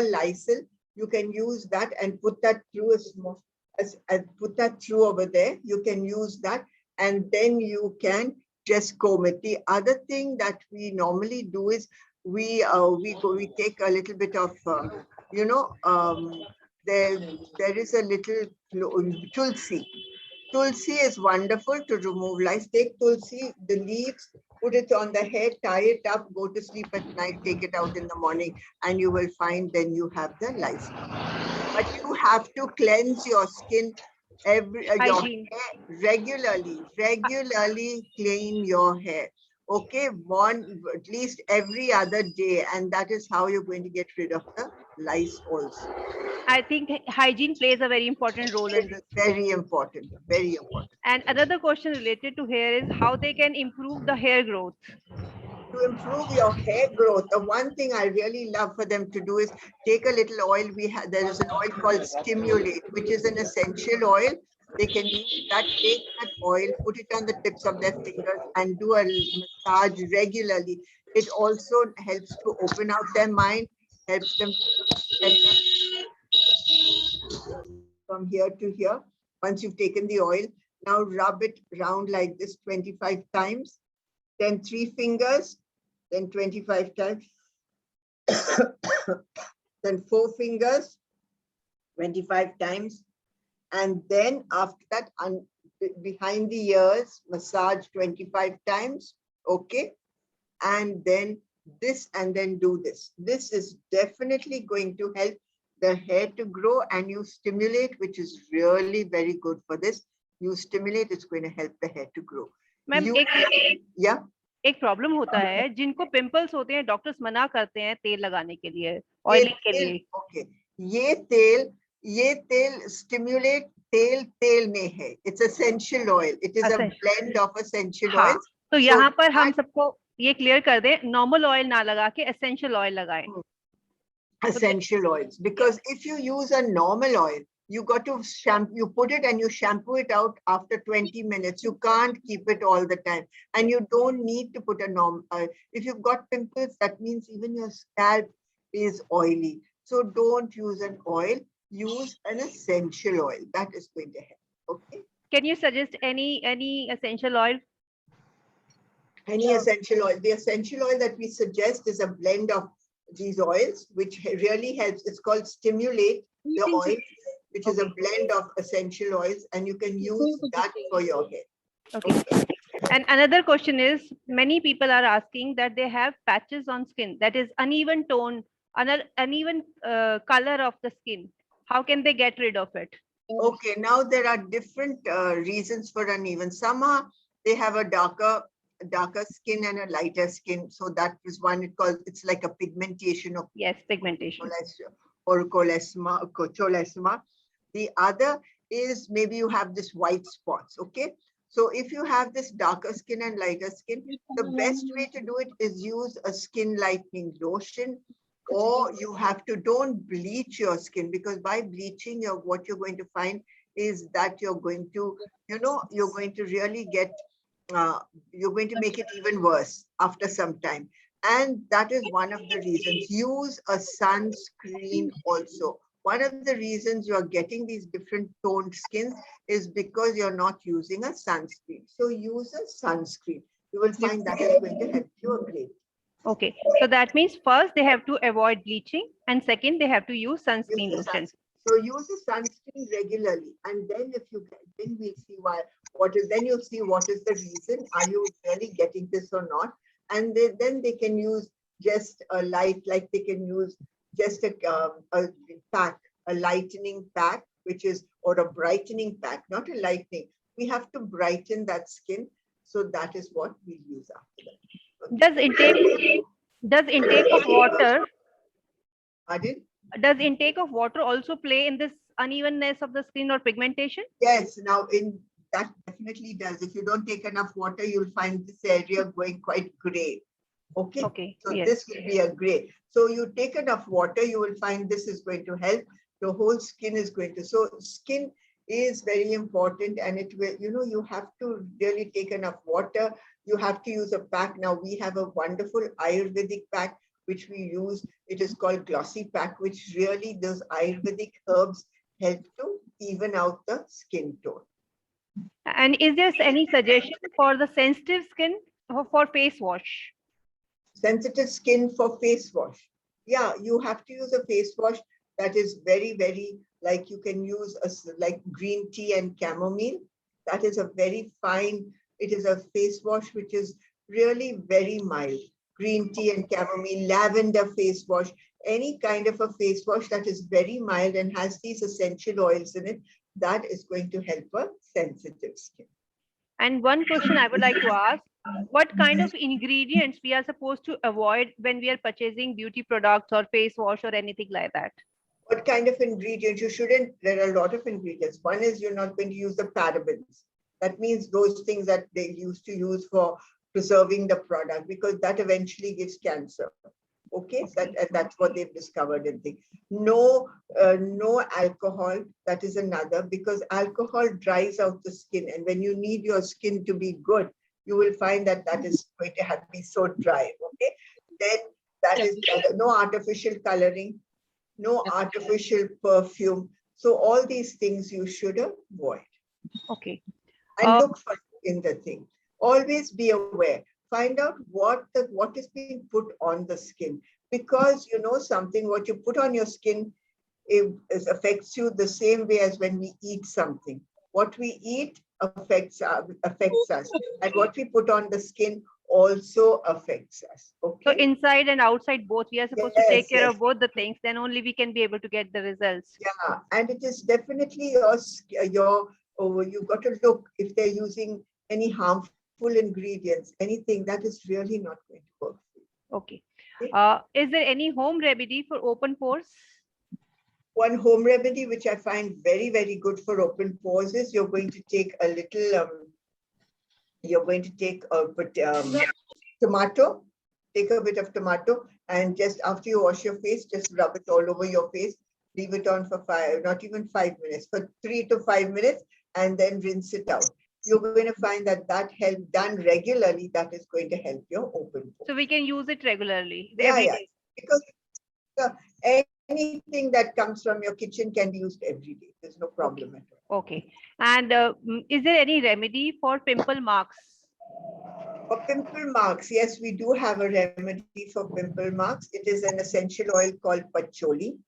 Lysol, you can use that and put that through a small, put that through over there. You can use that, and then you can just comb it. The other thing that we normally do is we take a little bit of there is a little tulsi. Tulsi is wonderful to remove lice. Take tulsi, the leaves, put it on the head, tie it up, go to sleep at night, take it out in the morning, and you will find then you have the lice. But you have to cleanse your skin your hair regularly clean your hair. Okay, at least every other day, and that is how you're going to get rid of the lice also. I think hygiene plays a very important role in this. Very important, very important. And another question related to hair is how they can improve the hair growth. To improve your hair growth, the one thing I really love for them to do is take a little oil. There is an oil called Stimulate, which is an essential oil. They can use that, take that oil, put it on the tips of their fingers and do a massage regularly. It also helps to open out their mind, helps them from here to here. Once you've taken the oil, now rub it round like this 25 times, then 3 fingers, then 25 times, then 4 fingers, 25 times, and then after that, behind the ears, massage 25 times, okay? And then this, and then do this. This is definitely going to help the hair to grow, and you stimulate, which is really very good for this. You stimulate, it's going to help the hair to grow. Ma'am, yeah? एक problem होता है जिनको pimples होते हैं, doctors मना करते हैं तेल लगाने के लिए, ऑयलिंग के लिए. ओके, ये तेल स्टिमुलेट तेल में है. It's essential oil. It is a blend of essential oil. तो यहाँ पर हम सबको ये क्लियर कर दें, नॉर्मल ऑयल ना लगा के एसेंशियल ऑयल लगाएं. Essential oils, because if you use a normal oil, you got to shampoo, you put it and you shampoo it out after 20 minutes. You can't keep it all the time, and you don't need to put a normal. If you've got pimples, that means even your scalp is oily. So don't use an oil, use an essential oil. That is going to help. Okay. Can you suggest any essential oil? Any essential oil. The essential oil that we suggest is a blend of these oils, which really helps. It's called Stimulate, the oil, which is a blend of essential oils, and you can use that for your hair. Okay. And another question is, many people are asking that they have patches on skin, that is uneven tone, uneven color of the skin. How can they get rid of it? Okay, now there are different reasons for uneven. Some are, they have a darker skin and a lighter skin. So that is one, it's like a pigmentation of. Yes, pigmentation. Or cholesma. The other is maybe you have this white spots, okay? So if you have this darker skin and lighter skin, the best way to do it is use a skin lightening lotion, or you have to, don't bleach your skin, because by bleaching, what you're going to find is that you're going to, you're going to really get, you're going to make it even worse after some time. And that is one of the reasons. Use a sunscreen also. One of the reasons you're getting these different toned skins is because you're not using a sunscreen. So use a sunscreen. You will find that is going to help you a great. Okay, so that means first they have to avoid bleaching, and second they have to use sunscreen lotion. So use a sunscreen regularly, and then if you can, then we'll see then you'll see what is the reason. Are you really getting this or not? And then they can use just a light, like they can use just a pack, a lightening pack, which is, or a brightening pack, not a lightening. We have to brighten that skin. So that is what we use after that. Does intake of water? Pardon? Does intake of water also play in this unevenness of the skin or pigmentation? Yes, now that definitely does. If you don't take enough water, you'll find this area going quite gray. Okay. Okay. So yes. This will be a gray. So you take enough water, you will find this is going to help. The whole skin is going to. So skin is very important, and it will, you have to really take enough water. You have to use a pack. Now we have a wonderful Ayurvedic pack, which we use. It is called Glossy Pack, which really those Ayurvedic herbs help to even out the skin tone. And is there any suggestion for the sensitive skin for face wash? Sensitive skin for face wash. Yeah, you have to use a face wash that is very, very, like you can use like green tea and chamomile. That is a very fine, it is a face wash which is really very mild. Green tea and chamomile, lavender face wash, any kind of a face wash that is very mild and has these essential oils in it, that is going to help a sensitive skin. And one question I would like to ask, what kind of ingredients we are supposed to avoid when we are purchasing beauty products or face wash or anything like that? What kind of ingredients you shouldn't? There are a lot of ingredients. One is you're not going to use the parabens. That means those things that they used to use for preserving the product, because that eventually gives cancer. Okay, that's what they've discovered and things. No alcohol. That is another, because alcohol dries out the skin, and when you need your skin to be good, you will find that that is going to be so dry. Okay, then that is no artificial coloring, no artificial perfume. So all these things you should avoid. Okay. And look for in the thing. Always be aware. Find out what is being put on the skin, because you know something, what you put on your skin, it affects you the same way as when we eat something. What we eat affects us, and what we put on the skin also affects us. Okay. So inside and outside both, we are supposed to take care of both the things. Then only we can be able to get the results. Yeah, and it is definitely you've got to look if they're using any harmful ingredients, anything that is really not going to work for you. Okay. Is there any home remedy for open pores? One home remedy which I find very, very good for open pores is you're going to take a little, tomato, take a bit of tomato, and just after you wash your face, just rub it all over your face, leave it on for not even 5 minutes, for 3 to 5 minutes, and then rinse it out. You're going to find that help done regularly, that is going to help your open pores. So we can use it regularly. Every day. Because anything that comes from your kitchen can be used every day. There's no problem at all. Okay. And is there any remedy for pimple marks? For pimple marks, yes, we do have a remedy for pimple marks. It is an essential oil called patchouli.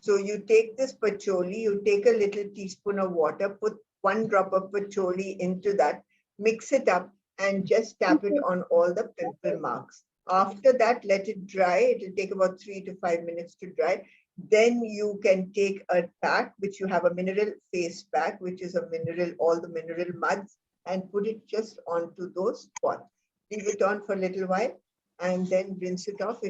So you take this patchouli, you take a little teaspoon of water, put 1 drop of patchouli into that, mix it up, and just tap it on all the pimple marks. After that, let it dry. It will take about 3 to 5 minutes to dry. Then you can take a pack, which you have a mineral face pack, which is all the mineral muds, and put it just onto those spots. Leave it on for a little while, and then rinse it off.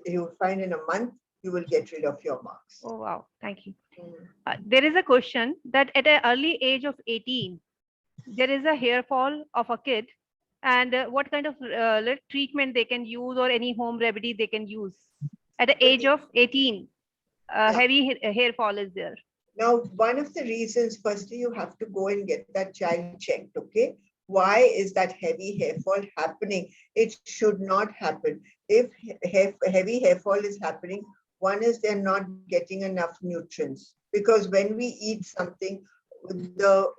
You'll find in a month, you will get rid of your marks. Oh, wow. Thank you. There is a question that at an early age of 18, there is a hair fall of a kid, and what kind of treatment they can use or any home remedy they can use at the age of 18. Heavy hair fall is there. Now, one of the reasons, firstly, you have to go and get that child checked, okay? Why is that heavy hair fall happening? It should not happen. If heavy hair fall is happening, one is they're not getting enough nutrients, because when we eat something, the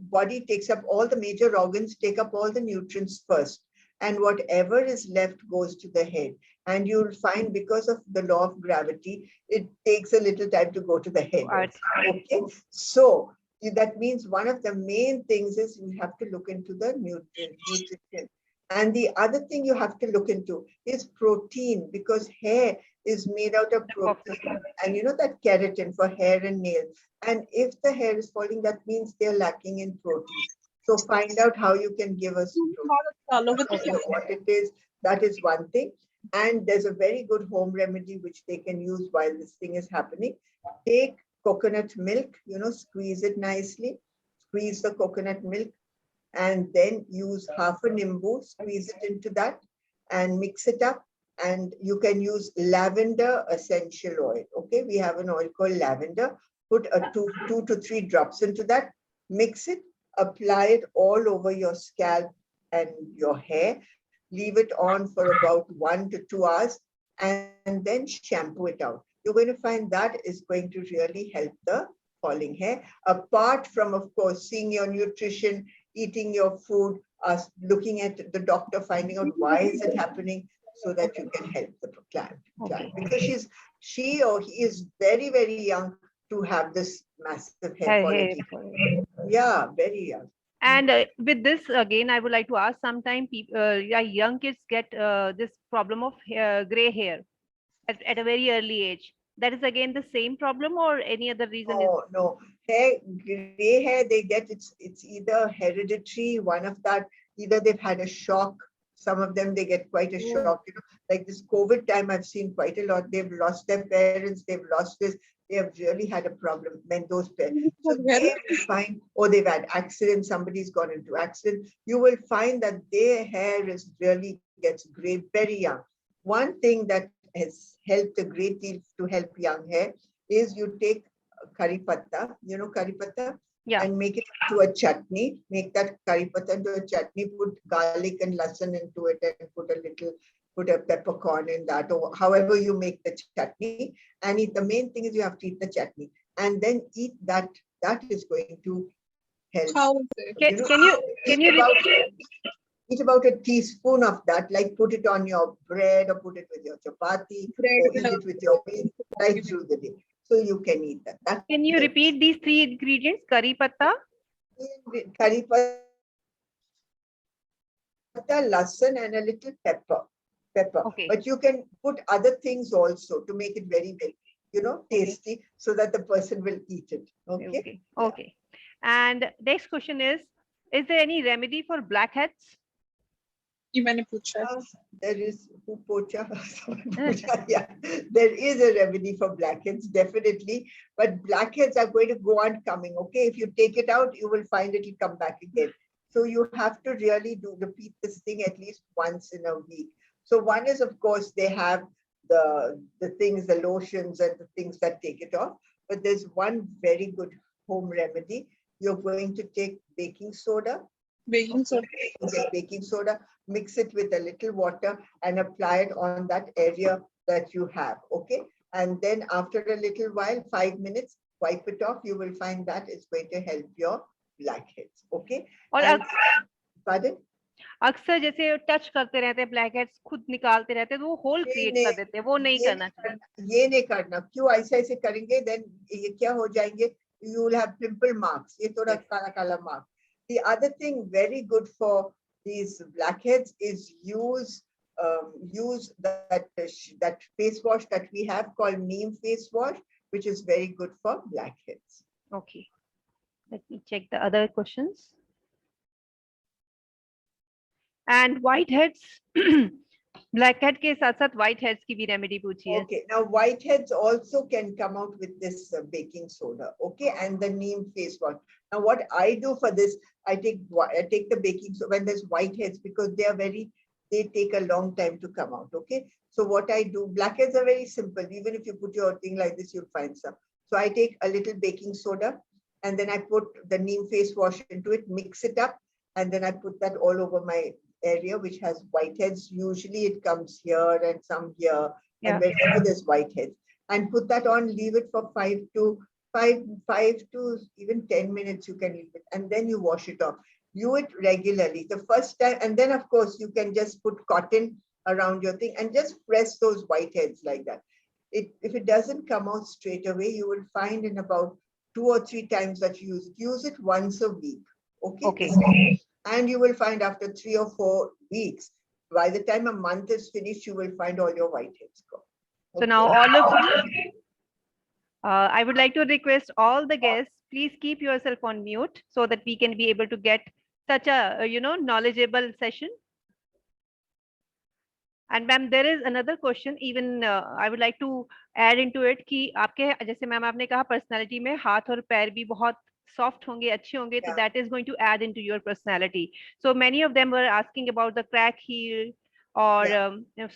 body takes up all the major organs, take up all the nutrients first, and whatever is left goes to the head. And you'll find, because of the law of gravity, it takes a little time to go to the head. Right. Okay, so that means one of the main things is you have to look into the nutrition. And the other thing you have to look into is protein, because hair is made out of protein, and you know that keratin for hair and nails. And if the hair is falling, that means they're lacking in protein. So find out how you can give us what it is. That is one thing. And there's a very good home remedy which they can use while this thing is happening. Take coconut milk, squeeze it nicely, squeeze the coconut milk, and then use half a nimbu, squeeze it into that and mix it up. And you can use lavender essential oil. Okay, we have an oil called lavender. Put a 2 to 3 drops into that, mix it, apply it all over your scalp and your hair. Leave it on for about 1 to 2 hours, and then shampoo it out. You're going to find that is going to really help the falling hair. Apart from, of course, seeing your nutrition, eating your food, looking at the doctor, finding out why is it happening, so that you can help the client. Okay. Because she or he is very, very young to have this massive hair quality. Yeah, very young. And with this, again, I would like to ask, sometimes young kids get this problem of gray hair at a very early age. That is again the same problem, or any other reason? No. Gray hair, they get, it's either hereditary, one of that, either they've had a shock. Some of them, they get quite a shock, like this COVID time, I've seen quite a lot. They've lost their parents, they've lost this. They have really had a problem when those parents. So they will find, or they've had accident, somebody's gone into accident. You will find that their hair is really gets gray very young. One thing that has helped a great deal to help young hair is you take curry patta, curry patta, and make it into a chutney. Make that curry patta into a chutney, put garlic and lasan into it, and put a peppercorn in that, or however you make the chutney. And the main thing is you have to eat the chutney, and then eat that. That is going to help. Can you eat about a teaspoon of that, like put it on your bread, or put it with your chapati, or eat it with your meat right through the day. So you can eat that. Can you repeat these three ingredients? Curry patta, lasan, and a little pepper. Okay. But you can put other things also to make it very, very, tasty, so that the person will eat it. Okay. Okay. And next question is there any remedy for blackheads? There is yeah, there is a remedy for blackheads, definitely, but blackheads are going to go on coming. Okay, if you take it out, you will find it will come back again. So you have to really repeat this thing at least once in a week. So one is, of course, they have the things, the lotions and the things that take it off. But there's one very good home remedy. You're going to take baking soda. Baking soda, mix it with a little water and apply it on that area that you have. Okay. And then after a little while, 5 minutes, wipe it off. You will find that is going to help your blackheads. Okay. Pardon? अक्सर जैसे touch करते रहते हैं black heads, खुद निकालते रहते हैं, तो वो होल क्रिएट कर देते हैं, वो नहीं करना चाहिए। ये नहीं करना, क्यों ऐसे करेंगे, देन ये क्या हो जाएंगे, you will have pimple marks, ये थोड़ा काला काला mark. The other thing very good for these blackheads is use that face wash that we have called neem face wash, which is very good for blackheads. Okay, let me check the other questions. And whiteheads, blackhead के साथ-साथ whiteheads की भी remedy पूछी है. Okay, now whiteheads also can come out with this baking soda. Okay, and the neem face wash. Now what I do for this, I take the baking soda when there's whiteheads, because they take a long time to come out. Okay, so what I do, blackheads are very simple. Even if you put your thing like this, you'll find some. So I take a little baking soda, and then I put the neem face wash into it, mix it up, and then I put that all over my area which has whiteheads. Usually it comes here and some here, and wherever there's whiteheads, and put that on, leave it for 5 to even 10 minutes. You can leave it, and then you wash it off. Do it regularly the first time, and then of course you can just put cotton around your thing and just press those whiteheads like that. If it doesn't come out straight away, you will find in about 2 or 3 times that you use it once a week. Okay. And you will find after 3 or 4 weeks, by the time a month is finished, you will find all your whiteheads gone. Okay. So now all of you, I would like to request all the guests, please keep yourself on mute so that we can be able to get such a knowledgeable session. And ma'am, there is another question. Even I would like to add into it कि आपके जैसे ma'am आपने कहा personality में हाथ और पैर भी बहुत soft होंगे, अच्छे होंगे, so that is going to add into your personality. So many of them were asking about the crack heel or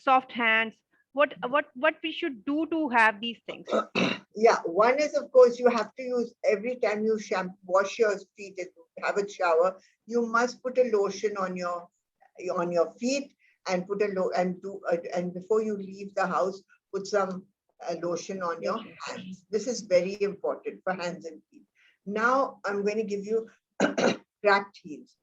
soft hands. What we should do to have these things? Yeah, one is, of course, you have to use every time you wash your feet and have a shower, you must put a lotion on your feet, and put and before you leave the house, put some lotion on your hands. This is very important for hands and feet. Now I'm going to give you cracked heels.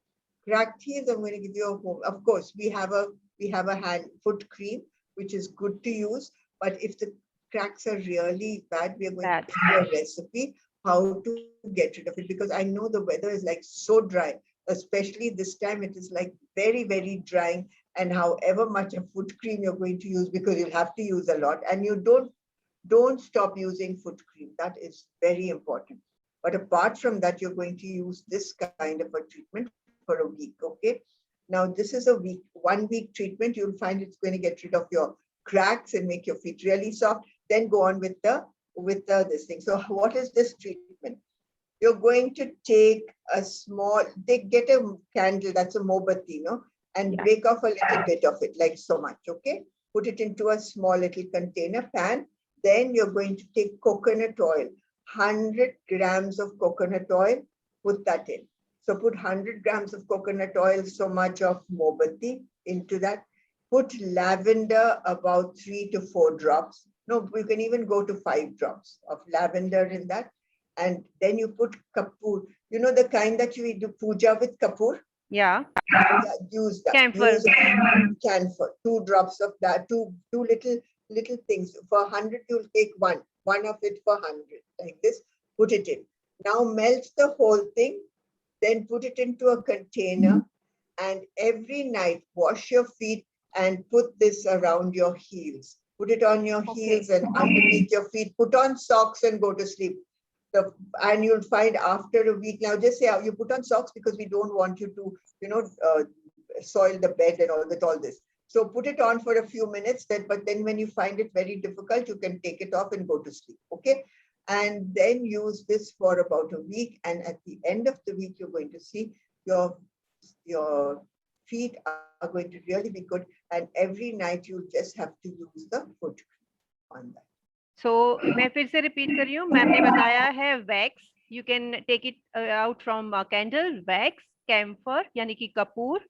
Cracked heels, I'm going to give you a home. Of course, we have a hand foot cream, which is good to use. But if the cracks are really bad, we are going to give you a recipe how to get rid of it, because I know the weather is like so dry, especially this time. It is like very, very drying, and however much of foot cream you're going to use, because you'll have to use a lot, and you don't stop using foot cream. That is very important. But apart from that, you're going to use this kind of a treatment for a week. Okay. Now this is a 1 week treatment. You'll find it's going to get rid of your cracks and make your feet really soft. Then go on with this thing. So what is this treatment? You're going to take get a candle, that's a mombatti, and break off a little bit of it, like so much. Okay. Put it into a small little container pan. Then you're going to take coconut oil, 100 grams of coconut oil, put that in. So put 100 grams of coconut oil, so much of mombatti into that. Put lavender, about 3 to 4 drops. No, we can even go to 5 drops of lavender in that. And then you put kapoor. You know the kind that you do puja with kapoor? Yeah. Use that. Camphor. Use camphor. 2 drops of that. Two little things. For 100, you'll take one of it for 100, like this. Put it in. Now melt the whole thing. Then put it into a container, and every night wash your feet and put this around your heels. Put it on your heels and underneath your feet. Put on socks and go to sleep. And you'll find after a week, now just say you put on socks because we don't want you to, soil the bed and all this. So put it on for a few minutes, but then when you find it very difficult, you can take it off and go to sleep. Okay. And then use this for about a week. And at the end of the week, you're going to see your feet are going to really be good. And every night you just have to use the foot cream on that. So मैं फिर से repeat कर रही हूँ. Ma'am ने बताया है wax. You can take it out from candle, wax, camphor यानी कि कपूर,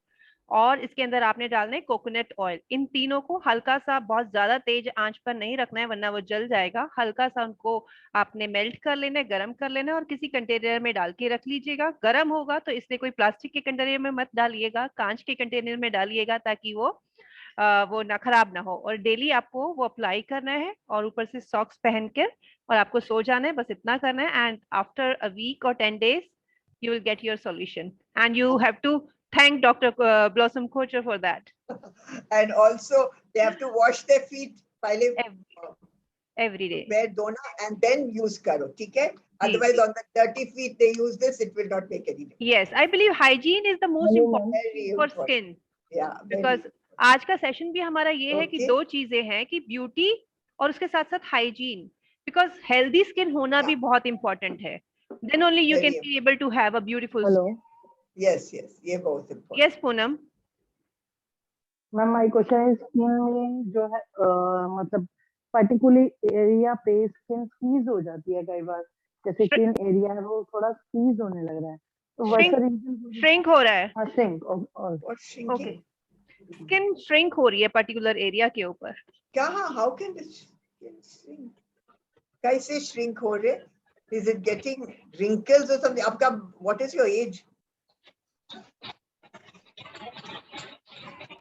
और इसके अंदर आपने डालना है कोकोनट ऑयल. इन तीनों को हल्का सा, बहुत ज्यादा तेज आंच पर नहीं रखना है वरना वो जल जाएगा. हल्का सा उनको आपने मेल्ट कर लेना है, गरम कर लेना है, और किसी कंटेनर में डाल के रख लीजिएगा. गरम होगा तो इसलिए कोई प्लास्टिक के कंटेनर में मत डालिएगा, कांच के कंटेनर में डालिएगा ताकि वो ना खराब ना हो. और डेली आपको वो अप्लाई करना है और ऊपर से सॉक्स पहन कर और आपको सो जाना है. बस इतना करना है. एंड आफ्टर अ वीक और 10 days you will get your solution, and you have to thank Dr. Blossom Kochhar for that. And also they have to wash their feet every day. And then use karo, okay? Otherwise on the dirty feet they use this, it will not make any difference. Yes, I believe hygiene is the most important for skin. Yeah, because आज का session भी हमारा ये है कि 2 चीजें हैं कि ब्यूटी और उसके साथ साथ हाइजीन. बिकॉज हेल्दी स्किन होना भी बहुत इंपॉर्टेंट है. Then only you can be able to have a beautiful skin. Yes, ये बहुत important. Yes, Poonam. Ma'am, my question is skin में जो है मतलब particular area पे skin squeeze हो जाती है कई बार. जैसे skin area है वो थोड़ा squeeze होने लग रहा है. तो वैसा reason shrink हो रहा है. हाँ, shrink. Okay. Skin shrink हो रही है particular area के ऊपर. क्या? How can the skin shrink? कैसे shrink हो रहे? Is it getting wrinkles or something? What is your age?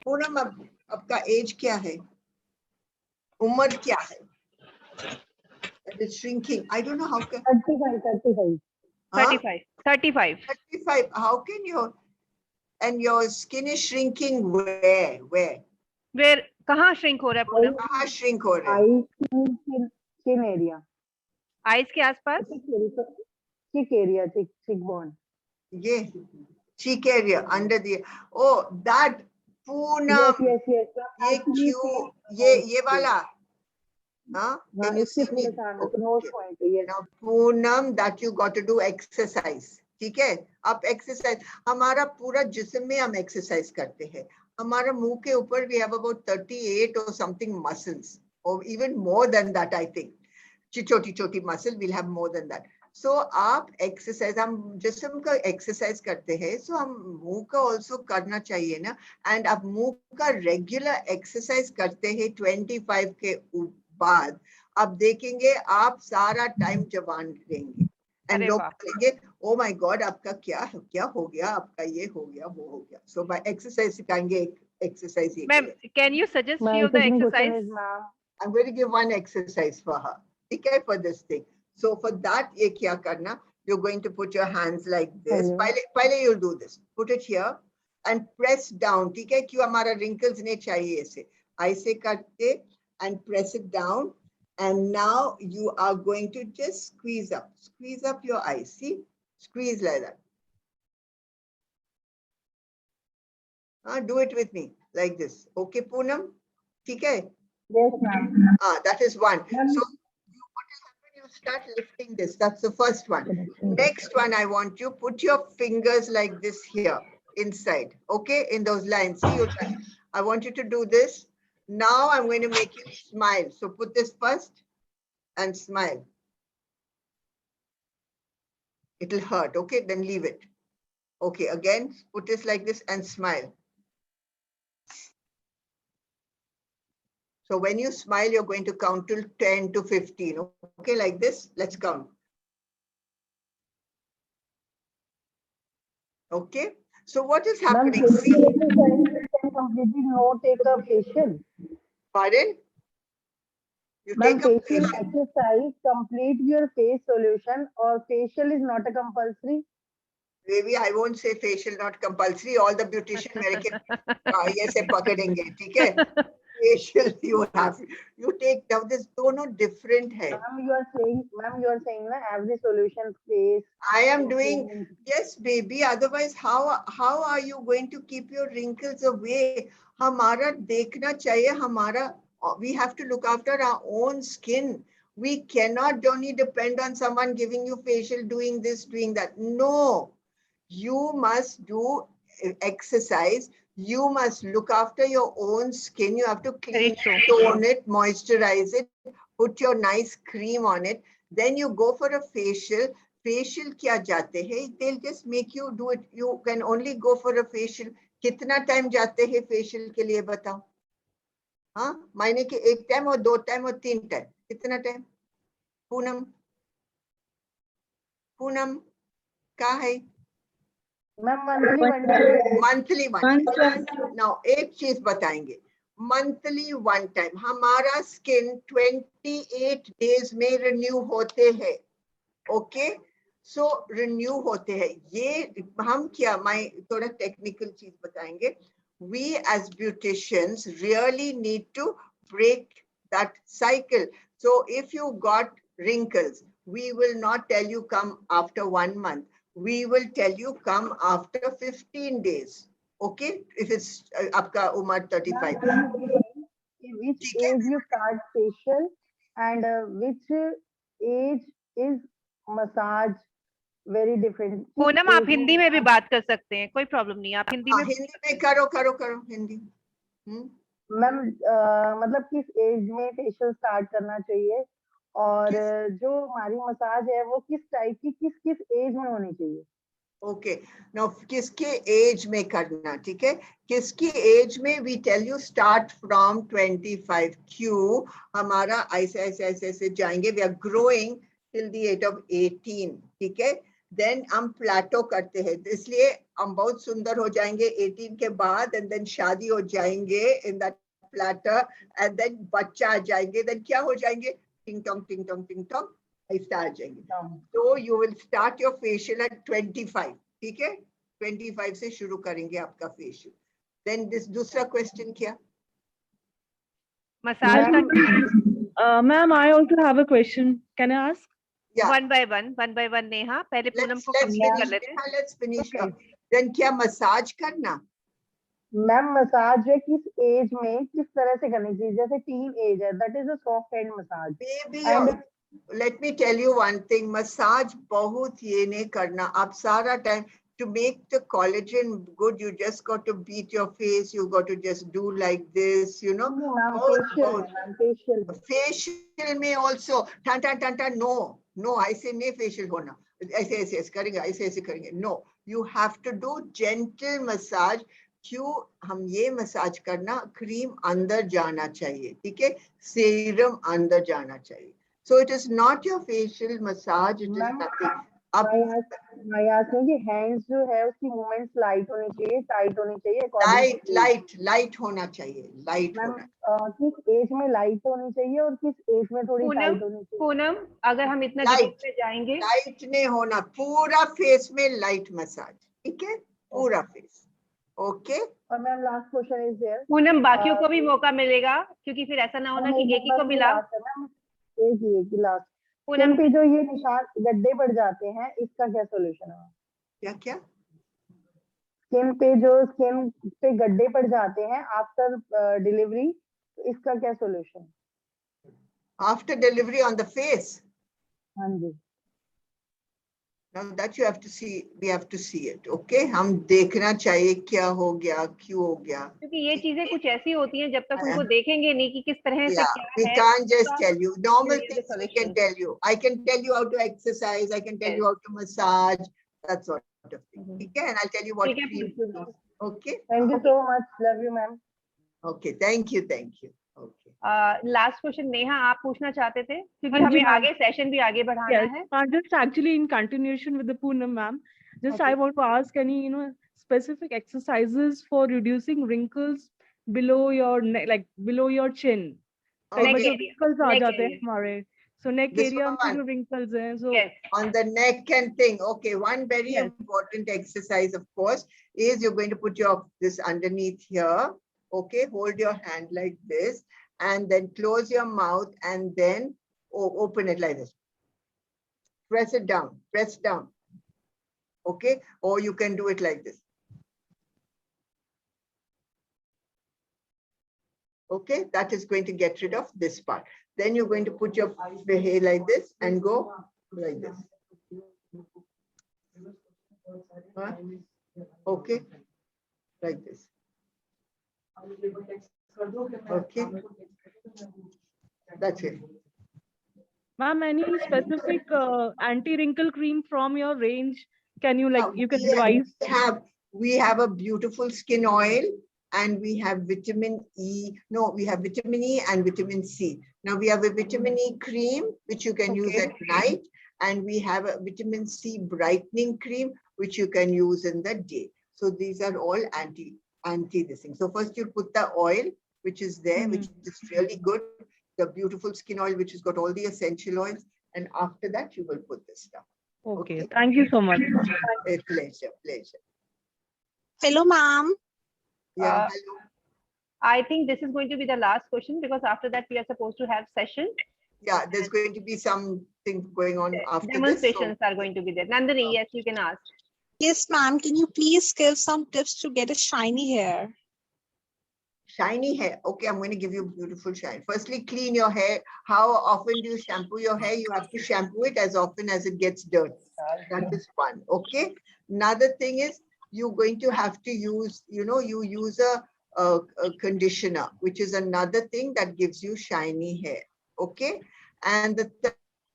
Poonam, आपका age क्या है? उम्र क्या है? It is shrinking. I don't know how can. 35. 35. How can your skin is shrinking where? Where? कहाँ shrink हो रहा है पूनम? कहाँ shrink हो रहा है? Chin area. Eyes के आसपास? Cheek area, cheekbone. ये cheek area under the. Oh, that Poonam. Yes. ये वाला. Can you see me? Now Poonam, that you got to do exercise. ठीक है? आप exercise. हमारा पूरा जिस्म में हम exercise करते हैं. हमारा मुंह के ऊपर we have about 38 or something muscles, or even more than that, I think. छोटी muscle, we'll have more than that. सो आप एक्सरसाइज, हम जिस्म का एक्सरसाइज करते हैं, सो हम मुंह का ऑल्सो करना चाहिए ना. एंड आप मुंह का रेगुलर एक्सरसाइज करते हैं 25 के बाद, आप देखेंगे आप सारा टाइम जवान रहेंगे. एंड लोग बोलेंगे ओ माय गॉड आपका क्या क्या हो गया, आपका ये हो गया वो हो गया. सो बाय एक्सरसाइज सिखाएंगे. एक्सरसाइज ये ma'am, can you suggest My few of the second question exercise? is, ma'am, I'm going to give one exercise for her. Okay, for this thing. So for that, ye kya karna? You're going to put your hands like this. hello. Pehle you'll do this. Put it here and press down. ठीक है? क्यों हमारा wrinkles नहीं चाहिए ऐसे. ऐसे करके and press it down. And now you are going to just squeeze up. Squeeze up your eyes. See? Squeeze like that. Do it with me like this. Okay, Poonam? ठीक है? Yes, ma'am. That is one. Ma'am. So what will happen? You start lifting this. That's the first one. Next one, I want you put your fingers like this here inside. Okay, in those lines. See, I want you to do this. Now I'm going to make you smile. So put this first and smile. It'll hurt. Okay, then leave it. Okay, again, put this like this and smile. So when you smile, you're going to count till 10 to 15. Okay, like this. Let's count. Okay. So what is happening? See, Can completely no take a facial. Pardon? You Ma'am, take a facial facial. exercise complete your face solution or facial is not a compulsory? Maybe I won't say facial not compulsory. All the beautician American yes, pakadenge. Okay. Facial you have. You take now this dono different hai. Ma'am, you are saying na every solution face. I am doing, yes, baby. Otherwise, how are you going to keep your wrinkles away? Hamara dekhna chahiye, hamara, we have to look after our own skin. We cannot only depend on someone giving you facial, doing this, doing that. No, you must do exercise. You must look after your own skin. You have to clean it, tone it, moisturize it, put your nice cream on it. Then you go for a facial. Facial क्या जाते हैं? They'll just make you do it. You can only go for a facial. कितना time जाते हैं facial के लिए बताओ? हाँ, महीने के 1 टाइम और 2 टाइम और 3 टाइम. कितना टाइम? पूनम, पूनम, क्या है? Monthly one. नाउ एक चीज बताएंगे, मंथली वन टाइम हमारा स्किन 28 डेज में रिन्यू होते हैं. ओके, सो रिन्यू होते हैं. ये हम क्या, मैं थोड़ा टेक्निकल चीज बताएंगे. We as beauticians really need to break that cycle. So if you got wrinkles, we will not tell you come after 1 month. We will tell you come after 15 days. Okay, if it's आपका उम्र 35. Which age you start facial and which age is massage very different. Poonam, आप हिंदी में भी बात कर सकते हैं, कोई प्रॉब्लम नहीं. आप हिंदी में करो हिंदी. मैम मतलब किस एज में फेशियल स्टार्ट करना चाहिए और जो हमारी मसाज है वो किस टाइप की किस एज में होनी चाहिए? ओके, नाउ किसके एज में करना, ठीक है? किसकी एज में we tell you start from 25. क्यों? हमारा ऐसे ऐसे ऐसे ऐसे जाएंगे. We are growing till the age of 18. ठीक है, देन हम प्लेटो करते हैं, इसलिए हम बहुत सुंदर हो जाएंगे 18 के बाद. एंड देन शादी हो जाएंगे in that platter. And then बच्चा आ जाएंगे. देन क्या हो जाएंगे? टिंग टोंग टिंग टोंग टिंग टोंग ऐसा आ जाएंगे. तो you will start your facial at 25. ठीक है, 25 से शुरू करेंगे आपका फेशियल. देन दिस दूसरा क्वेश्चन क्या? मसाज का. Ma'am, I also have a question. Can I ask? One by one Neha. पहले पूनम को कंप्लीट कर लेते हैं. Let's finish. Then क्या मसाज करना? मैम मसाज है किस एज में किस तरह से करनी चाहिए? जैसे टीन एज है, that is a soft hand massage. Baby let me tell you one thing, massage बहुत ये नहीं करना. आप सारा time to make the collagen good, you just got to beat your face, you got to just do like this, you know. facial facial may also tan tan tan tan. No, No, ऐसे नहीं facial होना, ऐसे ऐसे करेंगे, ऐसे ऐसे करेंगे. No, you have to do gentle massage. क्यों हम ये मसाज करना, क्रीम अंदर जाना चाहिए, ठीक है, सीरम अंदर जाना चाहिए. So it is not your facial massage, it is nothing. अब मैं आती कि हैंड्स जो है उसकी मूवमेंट्स लाइट होनी चाहिए, टाइट होनी चाहिए, लाइट होना चाहिए, लाइट होना. किस एज में लाइट होनी चाहिए और किस एज में थोड़ी टाइट होनी चाहिए? पूनम, अगर हम इतना डिटेल में जाएंगे, लाइट नहीं होना, पूरा फेस में लाइट मसाज, ठीक है, पूरा फेस. ओके. और ma'am last question is there. Poonam बाकियों को भी मौका मिलेगा, क्योंकि फिर ऐसा ना होना कि एक ही को मिला. एक ही लास्ट. स्किन पे जो ये निशान गड्ढे पड़ जाते हैं, इसका क्या सोल्यूशन है? क्या क्या? स्किन पे जो स्किन पे गड्ढे पड़ जाते हैं आफ्टर डिलीवरी, इसका क्या solution? After delivery on the face? हाँ जी. Now that you have to see, we have to see it, okay? हम देखना चाहिए क्या हो गया, क्यों हो गया, क्योंकि ये चीजें कुछ ऐसी होती हैं जब तक उनको देखेंगे नहीं कि किस तरह से क्या we है. can't just tell you normal things. We can tell you, I can tell you how to exercise, I can tell you how to massage, that sort of thing. Okay, and I'll tell you what cream to use. Okay, thank you so much, love you ma'am. Okay, thank you. Okay. Last question Neha आप पूछना चाहते थे, क्योंकि हमें आगे session भी आगे बढ़ाना है. Just actually in continuation with the Poonam ma'am, just I want to ask any specific exercises for reducing wrinkles below your neck, like below your chin. Wrinkles आ जाते हैं हमारे, so neck area में जो wrinkles हैं, so on the neck and thing. Okay, one very important exercise, of course, is you're going to put your this underneath here. Okay, hold your hand like this, and then close your mouth, and then open it like this. Press it down, press down. Okay, or you can do it like this. Okay, that is going to get rid of this part. Then you're going to put your hair like this and go like this. Huh? Okay, like this. Okay, that's it. Ma'am, any specific anti-wrinkle cream from your range? Can you you can advise? We have a beautiful skin oil, and we have vitamin E. No, we have vitamin E and vitamin C. Now we have a vitamin E cream, which you can use at night, and we have a vitamin C brightening cream, which you can use in the day. So these are all anti this thing. So first you put the oil, which is there, which is really good. The beautiful skin oil, which has got all the essential oils. And after that, you will put this stuff. Okay. Thank you so much. A pleasure. Hello, ma'am. Yeah, hello. I think this is going to be the last question, because after that we are supposed to have session. Yeah, there's going to be something going on after demonstrations are going to be there. Nandini, yes, you can ask. Yes, ma'am. Can you please give some tips to get a shiny hair? Shiny hair. Okay, I'm going to give you beautiful shine. Firstly, clean your hair. How often do you shampoo your hair? You have to shampoo it as often as it gets dirty. That is one. Okay. Another thing is you're going to have to use, you use a conditioner, which is another thing that gives you shiny hair. Okay. And the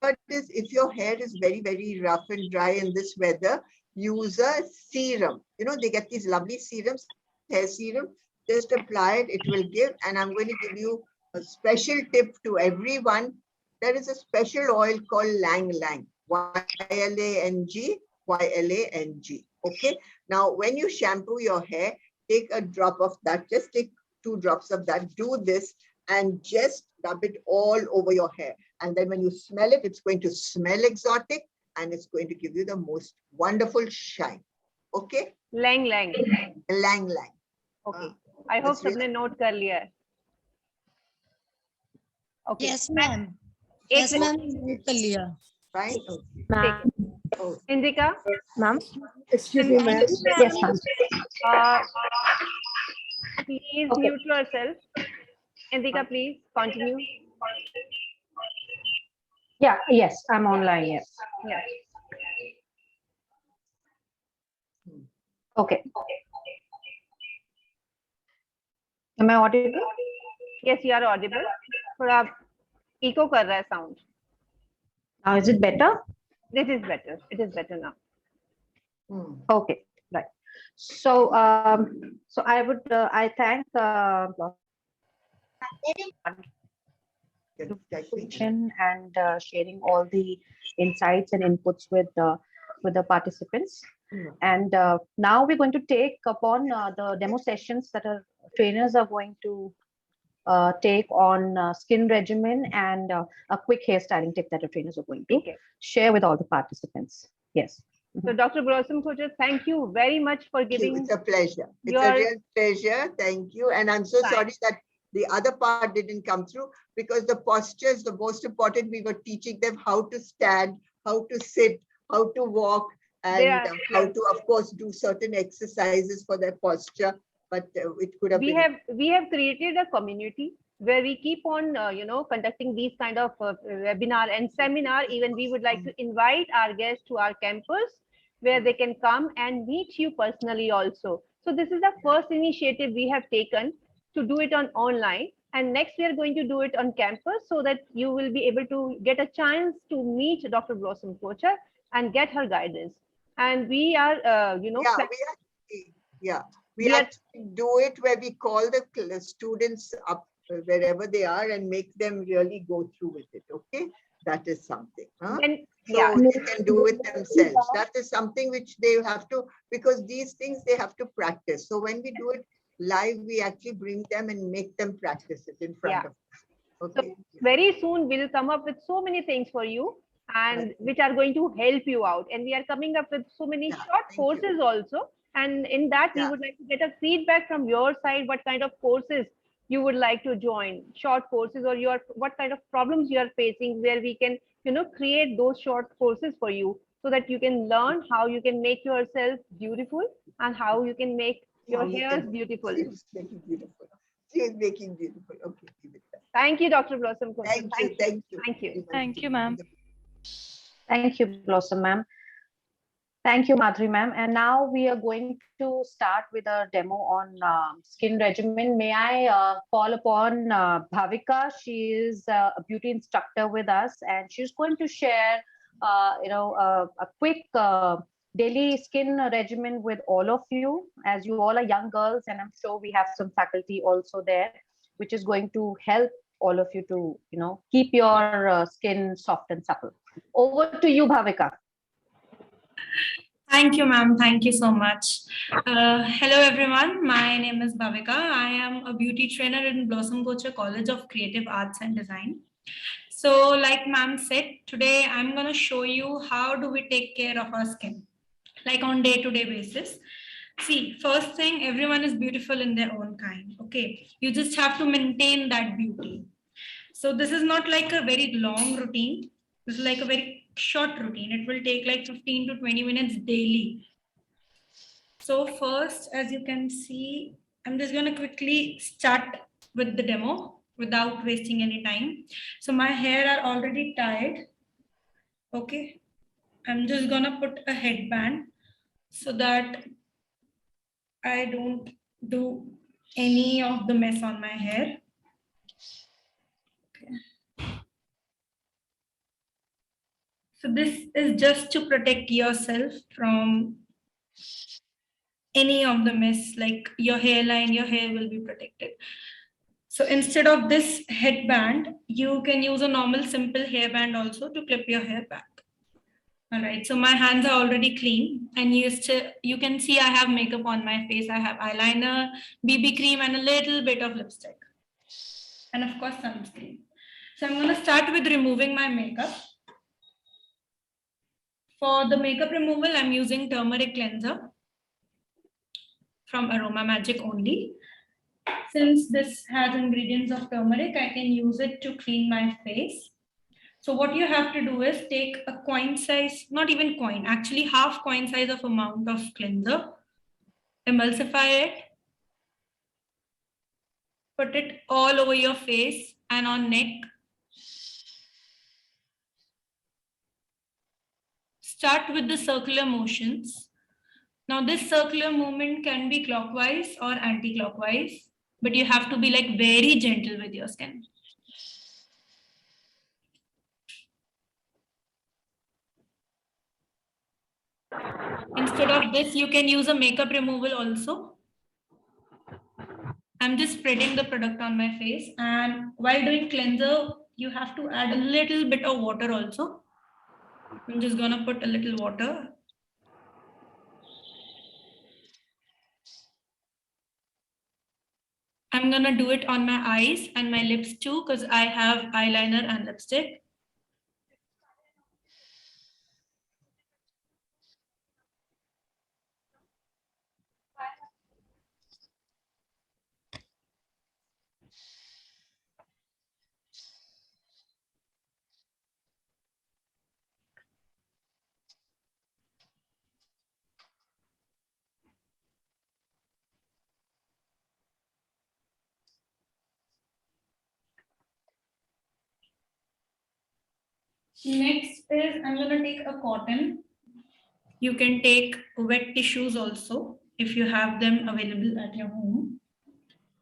third is, if your hair is very, very rough and dry in this weather, use a serum. They get these lovely serums, hair serum. Just apply it, it will give. And I'm going to give you a special tip to everyone. There is a special oil called Lang Lang, Y-L-A-N-G. Okay. Now, when you shampoo your hair, take a drop of that. Just take 2 drops of that. Do this and just rub it all over your hair. And then when you smell it, it's going to smell exotic and it's going to give you the most wonderful shine. Okay. Lang Lang. Lang Lang. Okay. I hope सबने note कर लिया है. Okay. Yes, ma'am. Yes, ma'am. Note कर लिया. Right. Ma'am. Indika. Ma'am. Excuse me, ma'am. Yes, ma'am. Please mute yourself. Indika, please continue. Yeah. Yes, I'm online. Yes. Yes. Okay. Am I audible? Yes, you are audible. थोड़ा echo कर रहा है sound. Now, is it better? It is better. It is better now. Okay, right. So, so I thank and sharing all the insights and inputs with the participants. And now we're going to take upon the demo sessions that our trainers are going to take on skin regimen and a quick hairstyling tip that the trainers are going to share with all the participants. Yes. So, Dr. Blossom Kochhar, thank you very much for giving. It's a pleasure. It's a real pleasure. Thank you. And I'm so sorry that the other part didn't come through, because the posture is the most important. We were teaching them how to stand, how to sit, how to walk, and how to, of course, do certain exercises for their posture. But it could have been. We have created a community where we keep on, conducting these kind of webinar and seminar. Even we would like to invite our guests to our campus, where they can come and meet you personally also. So this is the first initiative we have taken to do it on online, and next we are going to do it on campus, so that you will be able to get a chance to meet Dr. Blossom Kochhar and get her guidance. And we are, we actually do it where we call the students up wherever they are and make them really go through with it. Okay, that is something. So they can do it themselves. That is something which they have to, because these things they have to practice. So when we do it live, we actually bring them and make them practice it in front of us. Okay. So very soon we'll come up with so many things for you, and which are going to help you out. And we are coming up with so many short courses also. And in that, we would like to get a feedback from your side, what kind of courses you would like to join, short courses, or what kind of problems you are facing, where we can, create those short courses for you, so that you can learn how you can make yourself beautiful and how you can make your hairs beautiful. She is making beautiful. She is making beautiful. Okay, keep it there. Thank you, Dr. Blossom Kochhar. Thank you. Thank you. Thank you, ma'am. Thank you, Blossom ma'am. Thank you, Madhuri ma'am. And now we are going to start with a demo on skin regimen. May I call upon Bhavika? She is a beauty instructor with us, and she's going to share, a quick daily skin regimen with all of you, as you all are young girls, and I'm sure we have some faculty also there, which is going to help all of you to, keep your skin soft and supple. Over to you, Bhavika. Thank you, ma'am. Thank you so much. Hello, everyone. My name is Bhavika. I am a beauty trainer in Blossom Kochhar College of Creative Arts and Design. So like ma'am said, today I'm going to show you how do we take care of our skin, like on day-to-day basis. See, first thing, everyone is beautiful in their own kind. Okay, you just have to maintain that beauty. So this is not like a very long routine. This is like a very short routine. It will take like 15 to 20 minutes daily. So first, as you can see, I'm just going to quickly start with the demo without wasting any time. So my hair are already tied. Okay, I'm just going to put a headband so that I don't do any of the mess on my hair. Okay. So this is just to protect yourself from any of the mess, like your hairline, your hair will be protected. So instead of this headband, you can use a normal simple hairband also to clip your hair back. All right, so my hands are already clean, and you can see I have makeup on my face. I have eyeliner, BB cream, and a little bit of lipstick. And of course, sunscreen. So I'm going to start with removing my makeup. For the makeup removal, I'm using turmeric cleanser from Aromatic only. Since this has ingredients of turmeric, I can use it to clean my face. So what you have to do is take a coin size, not even coin, actually half coin size of amount of cleanser, emulsify it, put it all over your face and on neck. Start with the circular motions. Now this circular movement can be clockwise or anti-clockwise, but you have to be like very gentle with your skin. Instead of this, you can use a makeup removal also. I'm just spreading the product on my face, and while doing cleanser, you have to add a little bit of water also. I'm just gonna put a little water. I'm gonna do it on my eyes and my lips too, because I have eyeliner and lipstick. Next is I'm gonna take a cotton. You can take wet tissues also if you have them available at your home.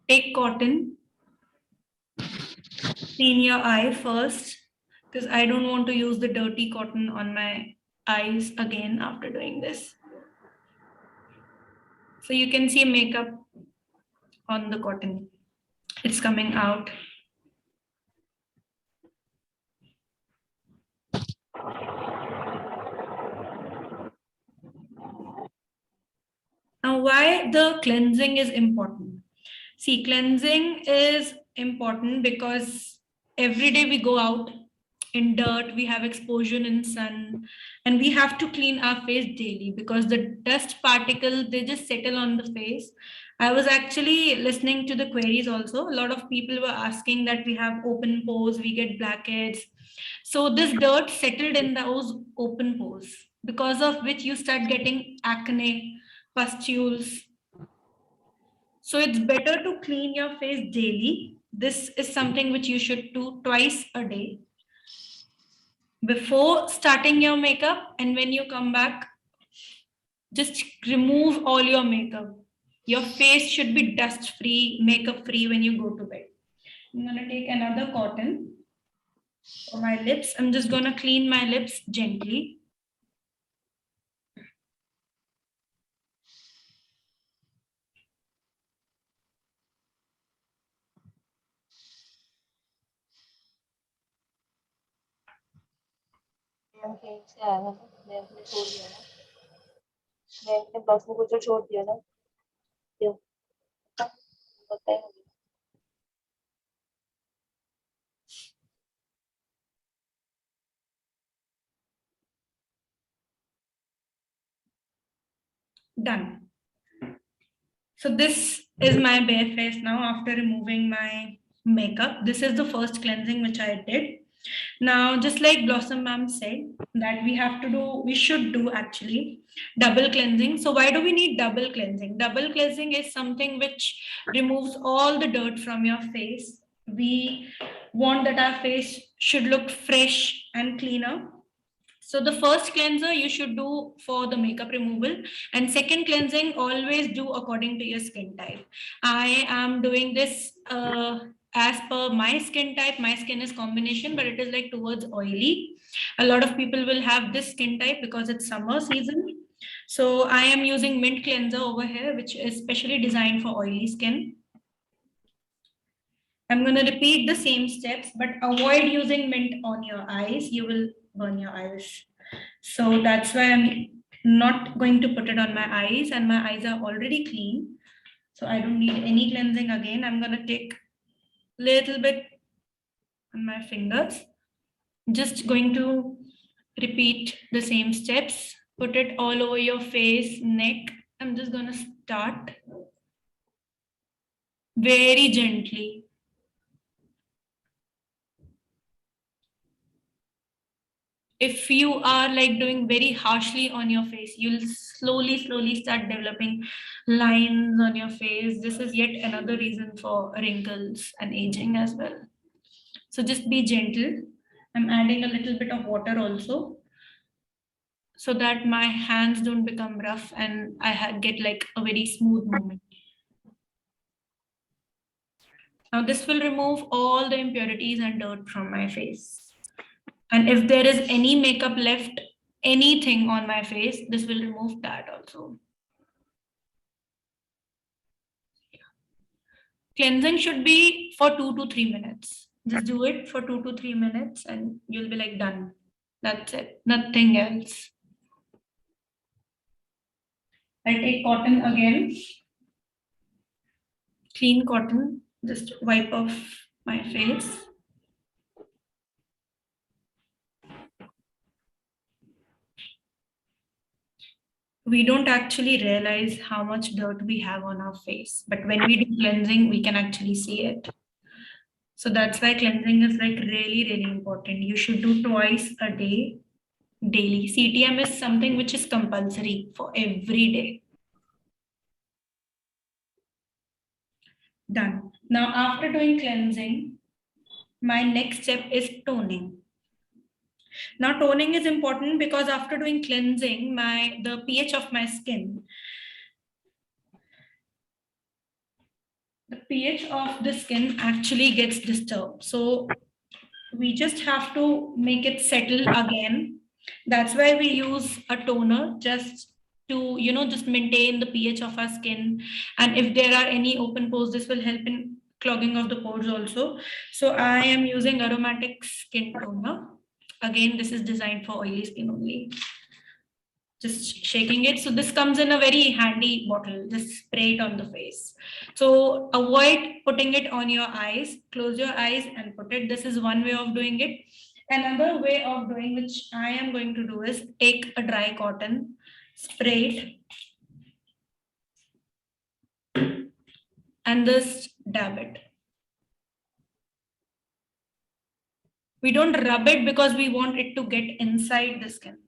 Take cotton, clean your eye first, because I don't want to use the dirty cotton on my eyes again after doing this. So you can see makeup on the cotton. It's coming out. Now, why the cleansing is important? See, cleansing is important because every day we go out in dirt, we have exposure in sun, and we have to clean our face daily because the dust particles, they just settle on the face. I was actually listening to the queries also. A lot of people were asking that we have open pores, we get blackheads. So this dirt settled in those open pores, because of which you start getting acne, pustules. So it's better to clean your face daily. This is something which you should do twice a day. Before starting your makeup, and when you come back, just remove all your makeup. Your face should be dust free, makeup free when you go to bed. I'm gonna take another cotton for my lips. I'm just gonna clean my lips gently. Done. So this is my bare face now after removing my makeup. This is the first cleansing which I did. Now, just like Blossom ma'am said, that we should do actually double cleansing. So why do we need double cleansing? Double cleansing is something which removes all the dirt from your face. We want that our face should look fresh and cleaner. So the first cleanser you should do for the makeup removal, and second cleansing always do according to your skin type. I am doing this as per my skin type. My skin is combination, but it is like towards oily. A lot of people will have this skin type because it's summer season. So I am using mint cleanser over here, which is specially designed for oily skin. I'm going to repeat the same steps, but avoid using mint on your eyes. You will burn your eyes. So that's why I'm not going to put it on my eyes, and my eyes are already clean. So I don't need any cleansing again. I'm going to take a little bit on my fingers. Just going to repeat the same steps. Put it all over your face, neck. I'm just going to start very gently. If you are like doing very harshly on your face, you'll slowly start developing lines on your face. This is yet another reason for wrinkles and aging as well. So just be gentle. I'm adding a little bit of water also, so that my hands don't become rough and I get like a very smooth movement. Now this will remove all the impurities and dirt from my face. And if there is any makeup left anything on my face, this will remove that also. Cleansing should be for 2 to 3 minutes. Just do it for 2 to 3 minutes and you'll be like done. That's it, nothing else. I take cotton again, clean cotton, just wipe off my face. We don't actually realize how much dirt we have on our face, but when we do cleansing, we can actually see it. So that's why cleansing is like really, really important. You should do twice a day, daily. CTM is something which is compulsory for every day. Done. Now, after doing cleansing, my next step is toning. Now, toning is important because after doing cleansing, the pH of my skin, the pH of the skin actually gets disturbed. So we just have to make it settle again. That's why we use a toner just to, just maintain the pH of our skin. And if there are any open pores, this will help in clogging of the pores also. So I am using Aromatic skin toner. Again, this is designed for oily skin only. Just shaking it. So this comes in a very handy bottle. Just spray it on the face. So avoid putting it on your eyes. Close your eyes and put it. This is one way of doing it. Another way of doing, which I am going to do, is take a dry cotton, spray it, and just dab it. We don't rub it because we want it to get inside the skin.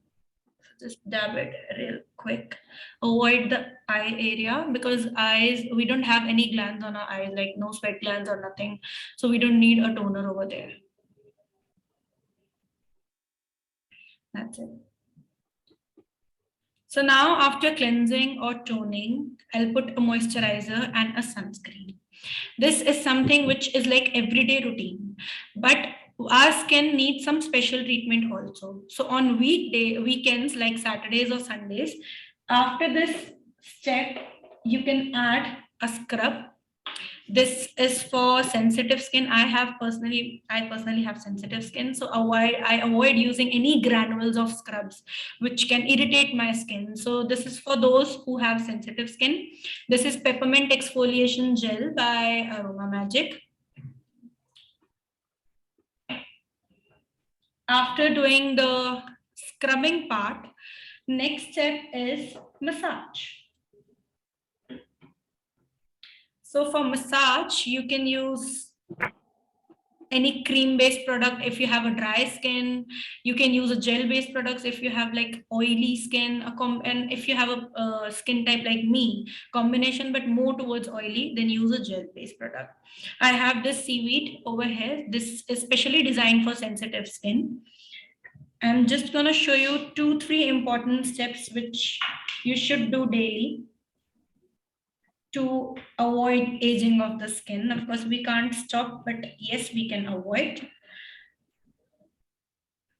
Just dab it real quick. Avoid the eye area because eyes, we don't have any glands on our eyes, like no sweat glands or nothing. So we don't need a toner over there. That's it. So now after cleansing or toning, I'll put a moisturizer and a sunscreen. This is something which is like everyday routine, but our skin needs some special treatment also. So on weekends like Saturdays or Sundays, after this step, you can add a scrub. This is for sensitive skin. I personally have sensitive skin, so I avoid using any granules of scrubs which can irritate my skin. So this is for those who have sensitive skin. This is peppermint exfoliation gel by Aromatic. After doing the scrubbing part, next step is massage. So for massage, you can use any cream-based product if you have a dry skin. You can use a gel-based products if you have like oily skin, and if you have a skin type like me, combination but more towards oily, then use a gel-based product. I have this seaweed over here. This is specially designed for sensitive skin. I'm just gonna show you 2-3 important steps which you should do daily to avoid aging of the skin. Of course, we can't stop, but yes, we can avoid.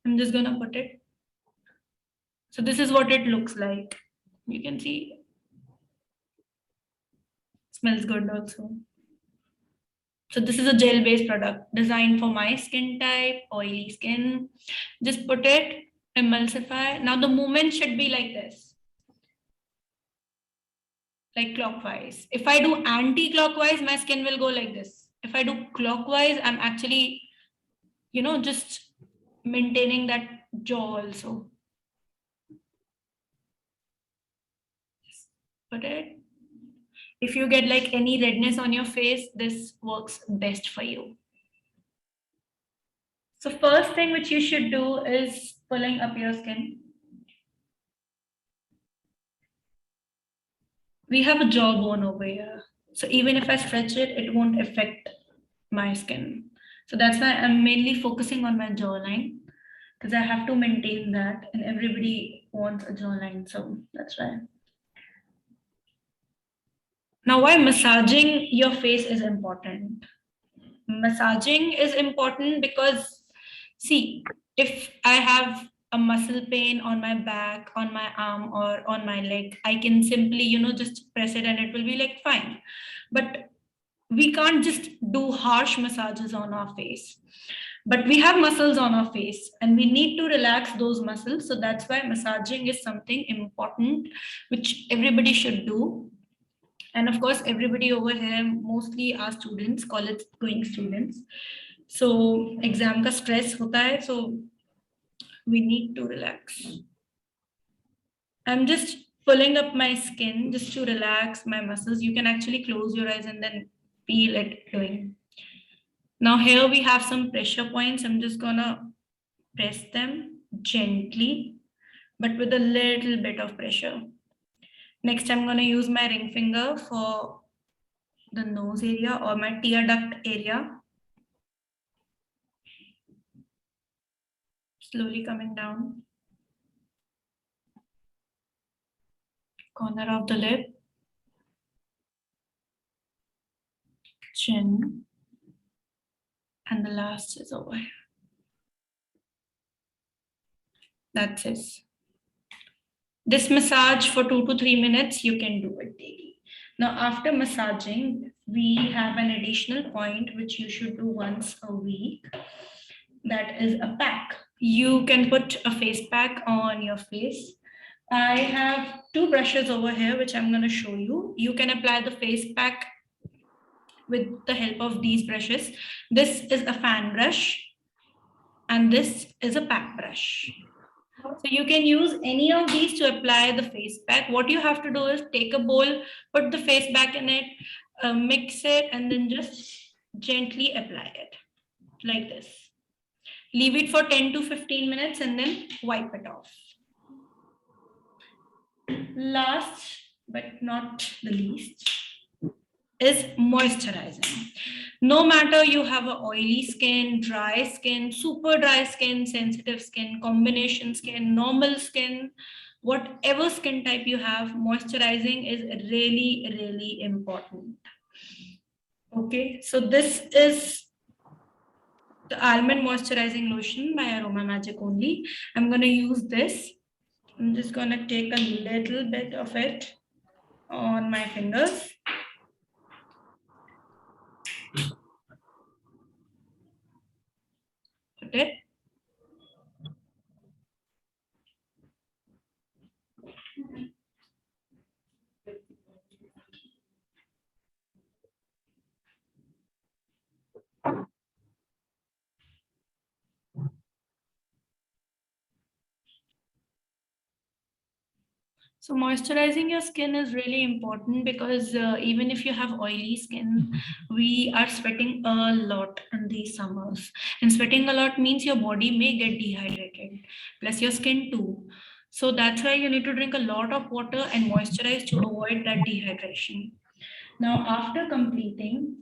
I'm just gonna put it. So this is what it looks like. You can see. Smells good also. So this is a gel-based product designed for my skin type, oily skin. Just put it, emulsify. Now the movement should be like this. Like clockwise. If I do anti-clockwise, my skin will go like this. If I do clockwise, I'm actually, just maintaining that jaw also. Just put it. If you get like any redness on your face, this works best for you. So first thing which you should do is pulling up your skin. We have a jawbone over here. So even if I stretch it, it won't affect my skin. So that's why I'm mainly focusing on my jawline because I have to maintain that and everybody wants a jawline. So that's why. Now, why massaging your face is important? Massaging is important because, see, if I have a muscle pain on my back, on my arm, or on my leg, I can simply, just press it and it will be like fine. But we can't just do harsh massages on our face. But we have muscles on our face and we need to relax those muscles. So that's why massaging is something important, which everybody should do. And of course, everybody over here, mostly are students, college going students. So exam ka stress hota hai, so we need to relax. I'm just pulling up my skin just to relax my muscles. You can actually close your eyes and then feel it doing. Now here we have some pressure points. I'm just gonna press them gently, but with a little bit of pressure. Next, I'm gonna use my ring finger for the nose area or my tear duct area. Slowly coming down. Corner of the lip. Chin. And the last is over here. That's it. This massage for 2 to 3 minutes, you can do it daily. Now, after massaging, we have an additional point which you should do once a week. That is a pack. You can put a face pack on your face. I have 2 brushes over here, which I'm going to show you. You can apply the face pack with the help of these brushes. This is a fan brush and this is a pack brush. So you can use any of these to apply the face pack. What you have to do is take a bowl, put the face pack in it, mix it, and then just gently apply it like this. Leave it for 10 to 15 minutes and then wipe it off. Last but not the least is moisturizing. No matter you have an oily skin, dry skin, super dry skin, sensitive skin, combination skin, normal skin, whatever skin type you have, moisturizing is really, really important. Okay, so this is the Almond Moisturizing Lotion by Aromatic only. I'm going to use this. I'm just going to take a little bit of it on my fingers. Put it. So moisturizing your skin is really important because even if you have oily skin, we are sweating a lot in these summers. And sweating a lot means your body may get dehydrated, plus your skin too. So that's why you need to drink a lot of water and moisturize to avoid that dehydration. Now, after completing,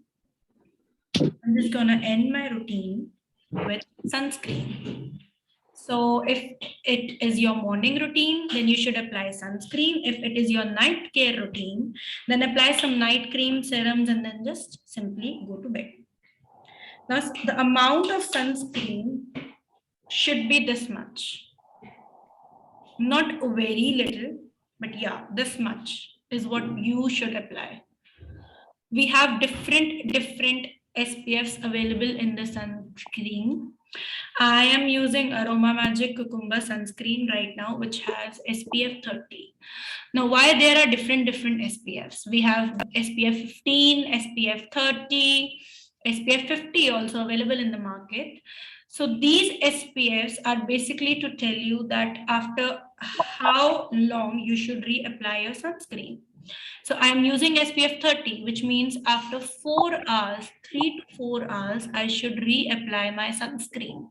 I'm just gonna end my routine with sunscreen. So if it is your morning routine, then you should apply sunscreen. If it is your night care routine, then apply some night cream, serums, and then just simply go to bed. Now, the amount of sunscreen should be this much. Not very little, but yeah, this much is what you should apply. We have different SPFs available in the sunscreen. I am using Aromatic Cucumber sunscreen right now, which has SPF 30. Now, why there are different SPFs? We have SPF 15, SPF 30, SPF 50 also available in the market. So these SPFs are basically to tell you that after how long you should reapply your sunscreen. So I'm using SPF 30, which means after 4 hours, 3 to 4 hours, I should reapply my sunscreen.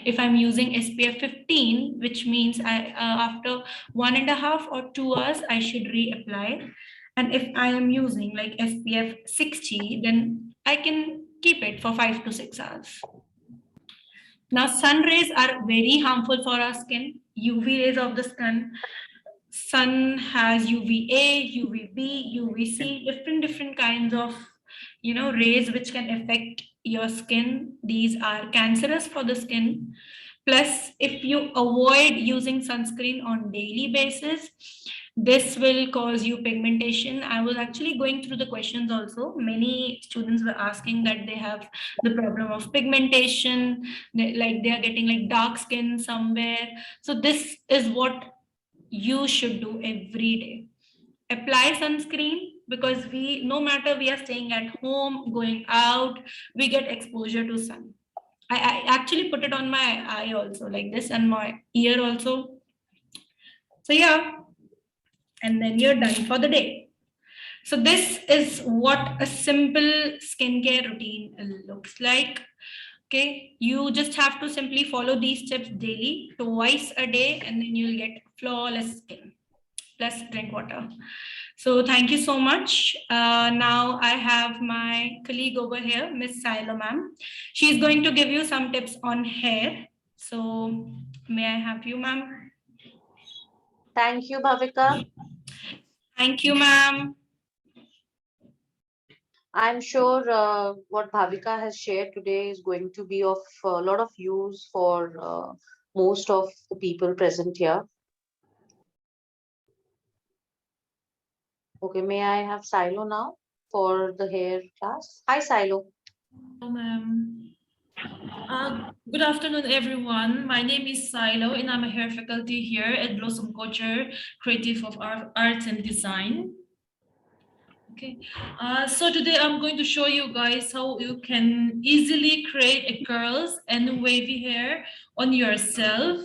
If I'm using SPF 15, which means after 1.5 or 2 hours, I should reapply. And if I am using like SPF 60, then I can keep it for 5 to 6 hours. Now, sun rays are very harmful for our skin. UV rays of the sun has UVA, UVB, UVC, different kinds of rays which can affect your skin. These are cancerous for the skin. Plus, if you avoid using sunscreen on daily basis, this will cause you pigmentation. I was actually going through the questions also. Many students were asking that they have the problem of pigmentation, like they are getting like dark skin somewhere. So this is what you should do every day. Apply sunscreen, because no matter we are staying at home, going out, we get exposure to sun. I actually put it on my eye also, like this, and my ear also. So yeah, and then you're done for the day. So this is what a simple skincare routine looks like. Okay, you just have to simply follow these steps daily, twice a day, and then you'll get flawless skin. Plus drink water. So thank you so much. Now I have my colleague over here, Miss Silo ma'am. She's going to give you some tips on hair. So may I have you, ma'am? Thank you, Bhavika. Thank you, ma'am. I'm sure what Bhavika has shared today is going to be of a lot of use for most of the people present here. Okay, may I have Silo now for the hair class? Hi, Silo. Hello, ma'am. Good afternoon, everyone. My name is Silo, and I'm a hair faculty here at Blossom Kochhar, Creative of Arts and Design. Okay, so today I'm going to show you guys how you can easily create a curls and wavy hair on yourself.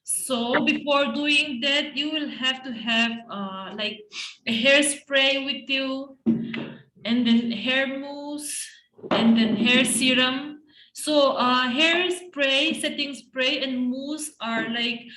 So before doing that, you will have to have like a hairspray with you, and then hair mousse, and then hair serum. So hair spray, setting spray, and mousse are like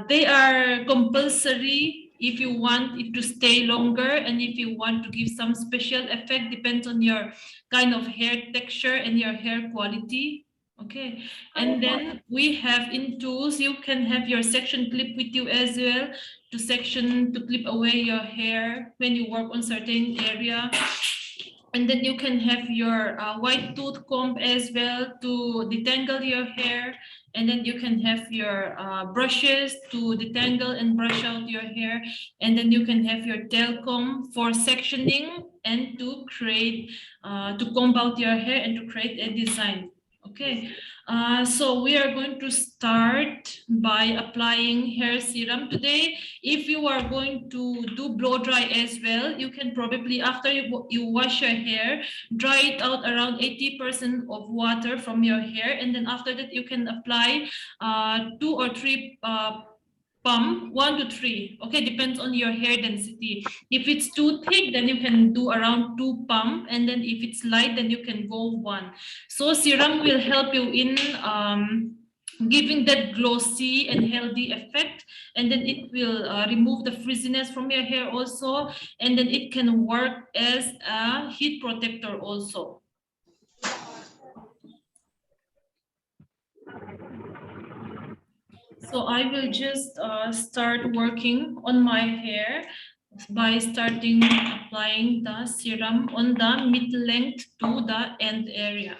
they are compulsory if you want it to stay longer, and if you want to give some special effect, depends on your kind of hair texture and your hair quality. Okay, and then we have in tools, you can have your section clip with you as well to clip away your hair when you work on certain area. And then you can have your white tooth comb as well to detangle your hair. And then you can have your brushes to detangle and brush out your hair. And then you can have your tail comb for sectioning and to create, to comb out your hair and to create a design. Okay, so we are going to start by applying hair serum today. If you are going to do blow dry as well, you can probably, after you wash your hair, dry it out around 80% of water from your hair, and then after that you can apply 2 or 3 pump, 1 to 3. Okay, depends on your hair density. If it's too thick, then you can do around 2 pump, and then if it's light, then you can go 1. So serum will help you in giving that glossy and healthy effect, and then it will remove the frizziness from your hair also, and then it can work as a heat protector also. So I will just start working on my hair by starting applying the serum on the mid length to the end area.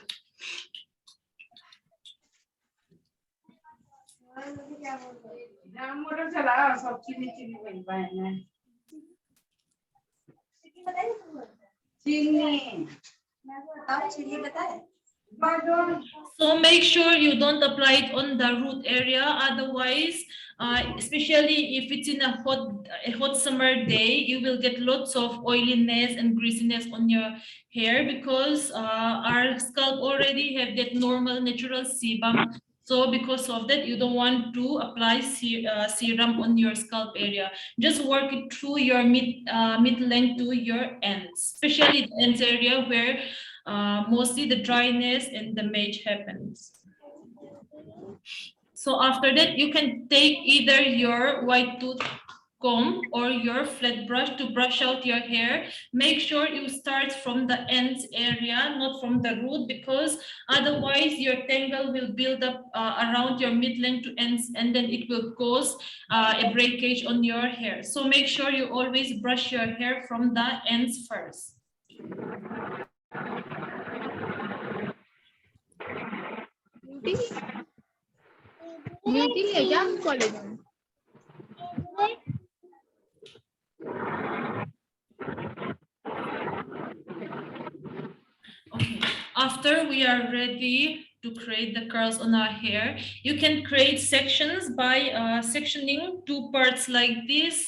So make sure you don't apply it on the root area, otherwise, especially if it's in a hot summer day, you will get lots of oiliness and greasiness on your hair, because our scalp already have that normal natural sebum. So because of that, you don't want to apply serum on your scalp area. Just work it through your mid length to your ends, especially the ends area where mostly the dryness and the damage happens. So after that, you can take either your white tooth comb or your flat brush to brush out your hair. Make sure you start from the ends area, not from the root, because otherwise your tangle will build up around your mid-length to ends, and then it will cause a breakage on your hair. So make sure you always brush your hair from the ends first. Meeting है क्या college में? Okay, after we are ready to create the curls on our hair, you can create sections by sectioning two parts like this,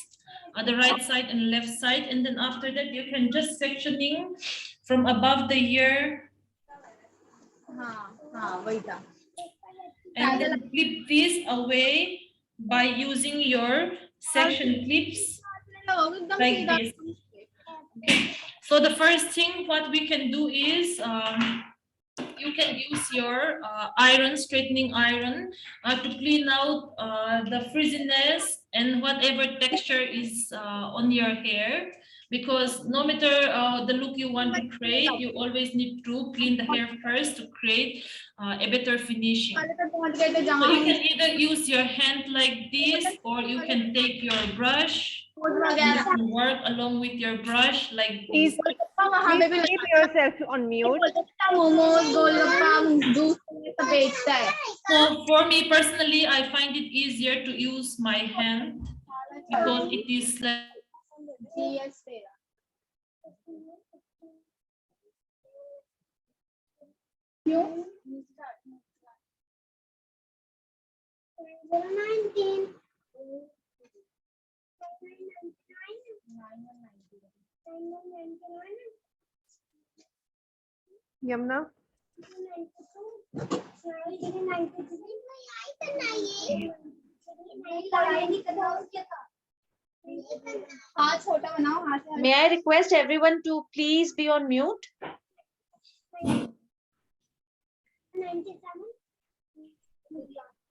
the right side and left side, and then after that you can just sectioning from above the ear. And then clip this away by using your section clips like this. Okay. So the first thing what we can do is you can use your iron, straightening iron, to clean out the frizziness and whatever texture is on your hair. Because no matter the look you want to create, you always need to clean the hair first to create a better finishing. So you can either use your hand like this, or you can take your brush. You can work along with your brush like this. Please keep yourself on mute. So for me personally, I find it easier to use my hand because it is like Yamuna? May I request everyone to please be on mute?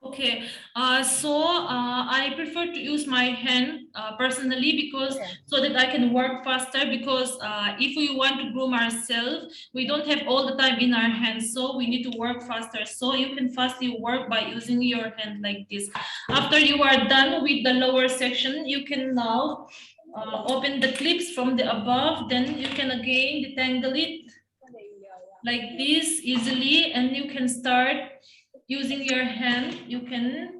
okay. I prefer to use my hand personally because so that I can work faster. Because if we want to groom ourselves, we don't have all the time in our hands, so we need to work faster. So you can fastly work by using your hand like this. After you are done with the lower section, you can now open the clips from the above. Then you can again detangle it like this easily, and you can start using your hand. You can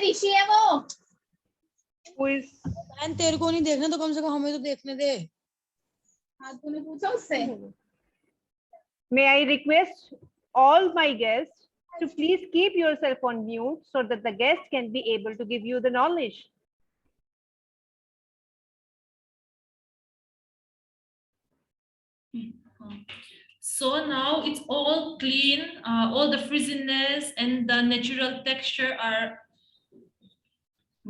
ऋषि है वो। Who is तेरे को नहीं देखना तो कम से कम हमें तो देखने दे। हाँ तूने पूछा उससे? May I request all my guests to please keep yourself on mute so that the guest can be able to give you the knowledge. So now it's all clean, all the frizziness and the natural texture are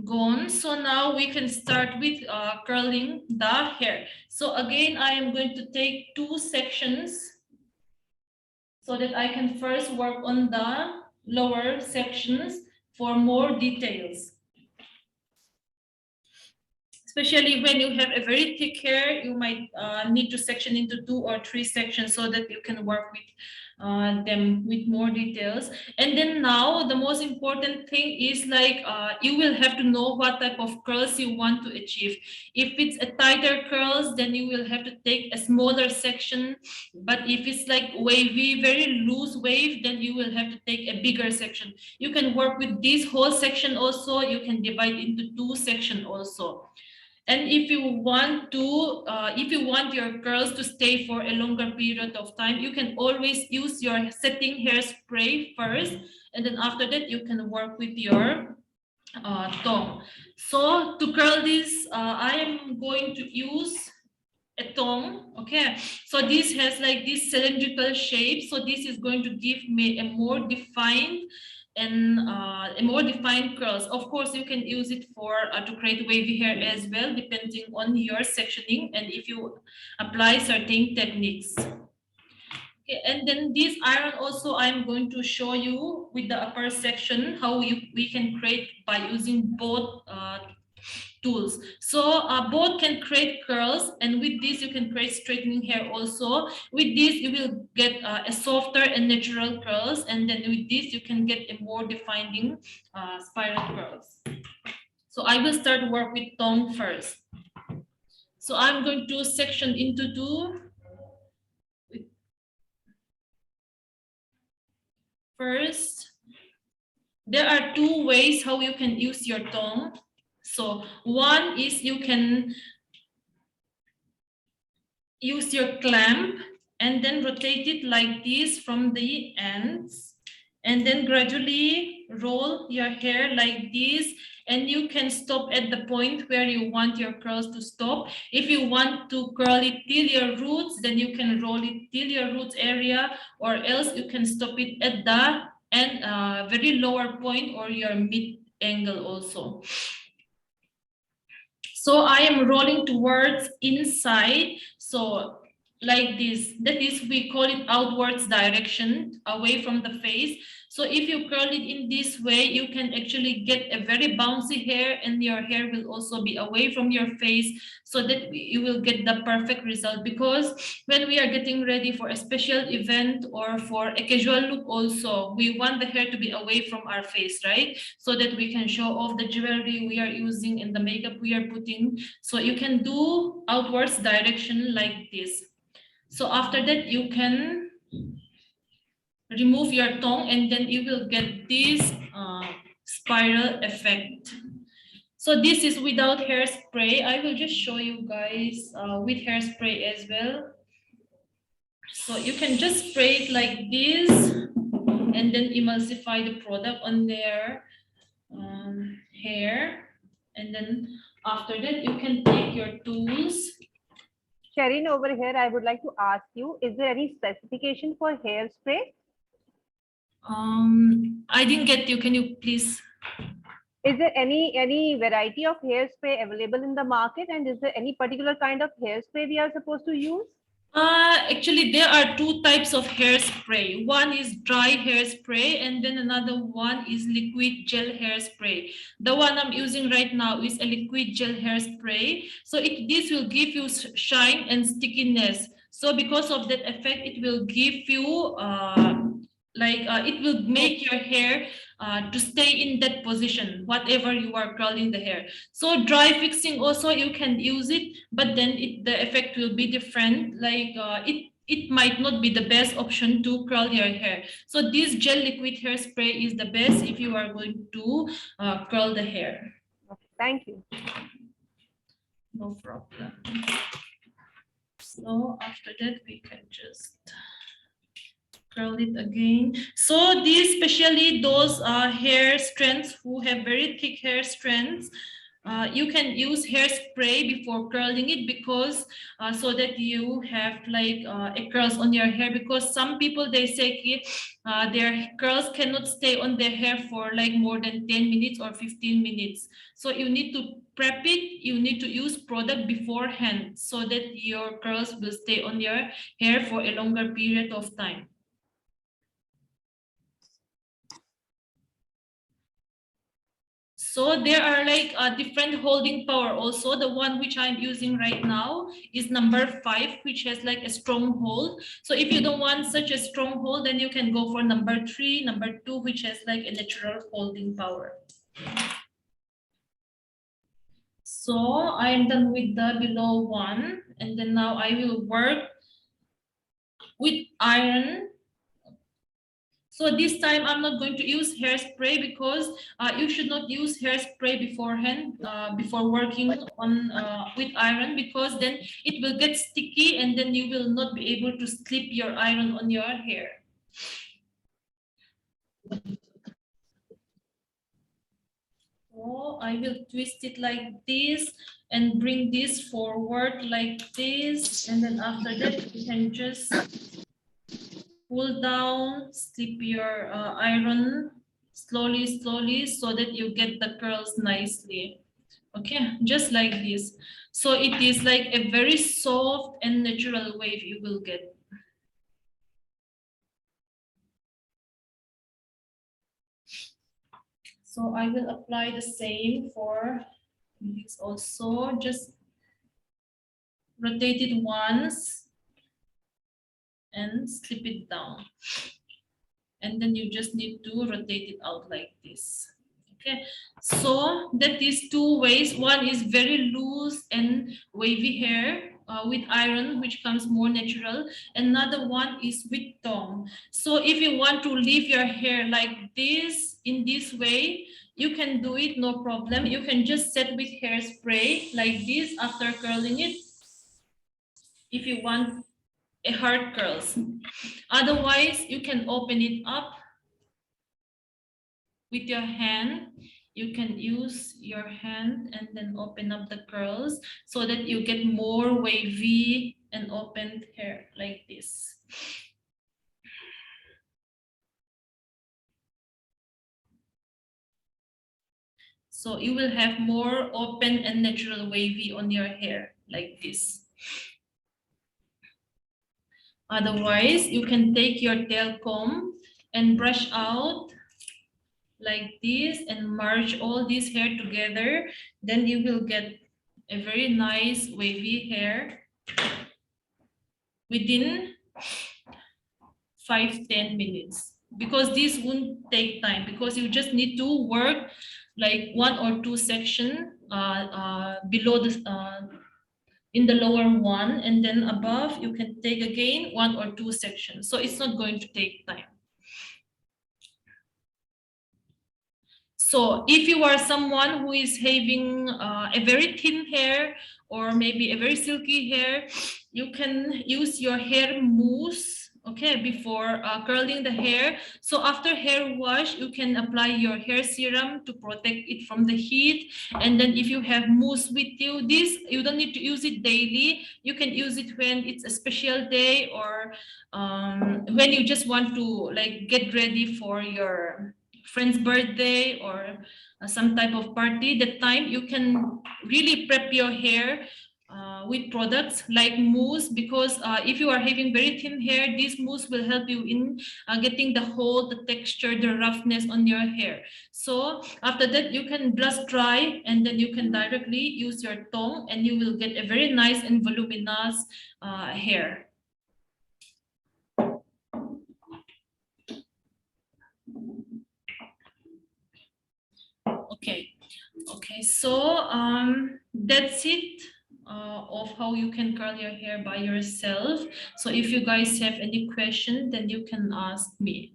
gone. So now we can start with curling the hair. So again, I am going to take two sections so that I can first work on the lower sections for more details. Especially when you have a very thick hair, you might need to section into 2 or 3 sections so that you can work with them with more details. And then now the most important thing is like you will have to know what type of curls you want to achieve. If it's a tighter curls, then you will have to take a smaller section. But if it's like wavy, very loose wave, then you will have to take a bigger section. You can work with this whole section also. You can divide into 2 sections also. And if you want to, if you want your curls to stay for a longer period of time, you can always use your setting hairspray first, and then after that you can work with your tong. So to curl this, I am going to use a tong. Okay, so this has like this cylindrical shape. So this is going to give me a more defined and a more defined curls. Of course, you can use it for to create wavy hair as well, depending on your sectioning and if you apply certain techniques. Okay, and then this iron also I'm going to show you with the upper section how we can create by using both tools. So both can create curls, and with this you can create straightening hair also. With this you will get a softer and natural curls, and then with this you can get a more defining spiral curls. So I will start work with tong first. So I'm going to section into 2 First, there are two ways how you can use your tongue. So one is you can use your clamp and then rotate it like this from the ends, and then gradually roll your hair like this, and you can stop at the point where you want your curls to stop. If you want to curl it till your roots, then you can roll it till your roots area, or else you can stop it at the end, very lower point or your mid angle also. So I am rolling towards inside, so like this. That is, we call it outwards direction, away from the face. So if you curl it in this way, you can actually get a very bouncy hair, and your hair will also be away from your face, so that you will get the perfect result. Because when we are getting ready for a special event or for a casual look also, we want the hair to be away from our face, right? So that we can show off the jewelry we are using and the makeup we are putting. So you can do outwards direction like this. So after that, you can remove your tongue, and then you will get this spiral effect. So this is without hairspray. I will just show you guys with hairspray as well. So you can just spray it like this, and then emulsify the product on their hair. And then after that, you can take your tools. Sherin, over here, I would like to ask you, is there any specification for hairspray? I didn't get you. Can you please? Is there any variety of hairspray available in the market, and is there any particular kind of hairspray we are supposed to use? Actually, there are two types of hairspray. One is dry hairspray, and then another one is liquid gel hairspray. The one I'm using right now is a liquid gel hairspray. So this will give you shine and stickiness. So because of that effect, it will give you it will make your hair to stay in that position, whatever you are curling the hair. So dry fixing also you can use it, but then the effect will be different. Like it might not be the best option to curl your hair. So this gel liquid hairspray is the best if you are going to curl the hair. Thank you. No problem. So after that, we can just curl it again. So these, especially those hair strands who have very thick hair strands, you can use hairspray before curling it, because so that you have like a curls on your hair. Because some people, they say their curls cannot stay on their hair for like more than 10 minutes or 15 minutes. So you need to prep it, you need to use product beforehand, so that your curls will stay on your hair for a longer period of time. So there are like a different holding power also. The one which I'm using right now is number 5, which has like a strong hold. So if you don't want such a strong hold, then you can go for number 3, number 2, which has like a natural holding power. So I am done with the below one, and then now I will work with iron. So this time I'm not going to use hairspray, because you should not use hairspray beforehand, before working on with iron, because then it will get sticky, and then you will not be able to slip your iron on your hair. So I will twist it like this and bring this forward like this, and then after that you can just pull down, slip your iron slowly, so that you get the curls nicely. Okay, just like this. So it is like a very soft and natural wave you will get. So I will apply the same for this also. Just rotate it once and slip it down. And then you just need to rotate it out like this. Okay, so that is 2 ways. One is very loose and wavy hair. with iron, which comes more natural. Another one is with tongue. So if you want to leave your hair like this, in this way, you can do it, no problem. You can just set with hairspray like this after curling it, if you want a hard curls. Otherwise, you can open it up with your hand. You can use your hand and then open up the curls so that you get more wavy and opened hair like this. So you will have more open and natural wavy on your hair like this. Otherwise, you can take your tail comb and brush out like this and merge all this hair together. Then you will get a very nice wavy hair within 5-10 minutes. Because this won't take time, because you just need to work like 1 or 2 sections below the in the lower one, and then above you can take again 1 or 2 sections. So it's not going to take time. So if you are someone who is having a very thin hair or maybe a very silky hair, you can use your hair mousse, okay, before curling the hair. So after hair wash, you can apply your hair serum to protect it from the heat. And then if you have mousse with you, this, you don't need to use it daily. You can use it when it's a special day or when you just want to like get ready for your friend's birthday or some type of party. That time you can really prep your hair with products like mousse, because if you are having very thin hair, this mousse will help you in getting the hold, the texture, the roughness on your hair. So after that, you can blast dry and then you can directly use your tongue and you will get a very nice and voluminous hair. Okay, so that's it of how you can curl your hair by yourself. So if you guys have any question, then you can ask me.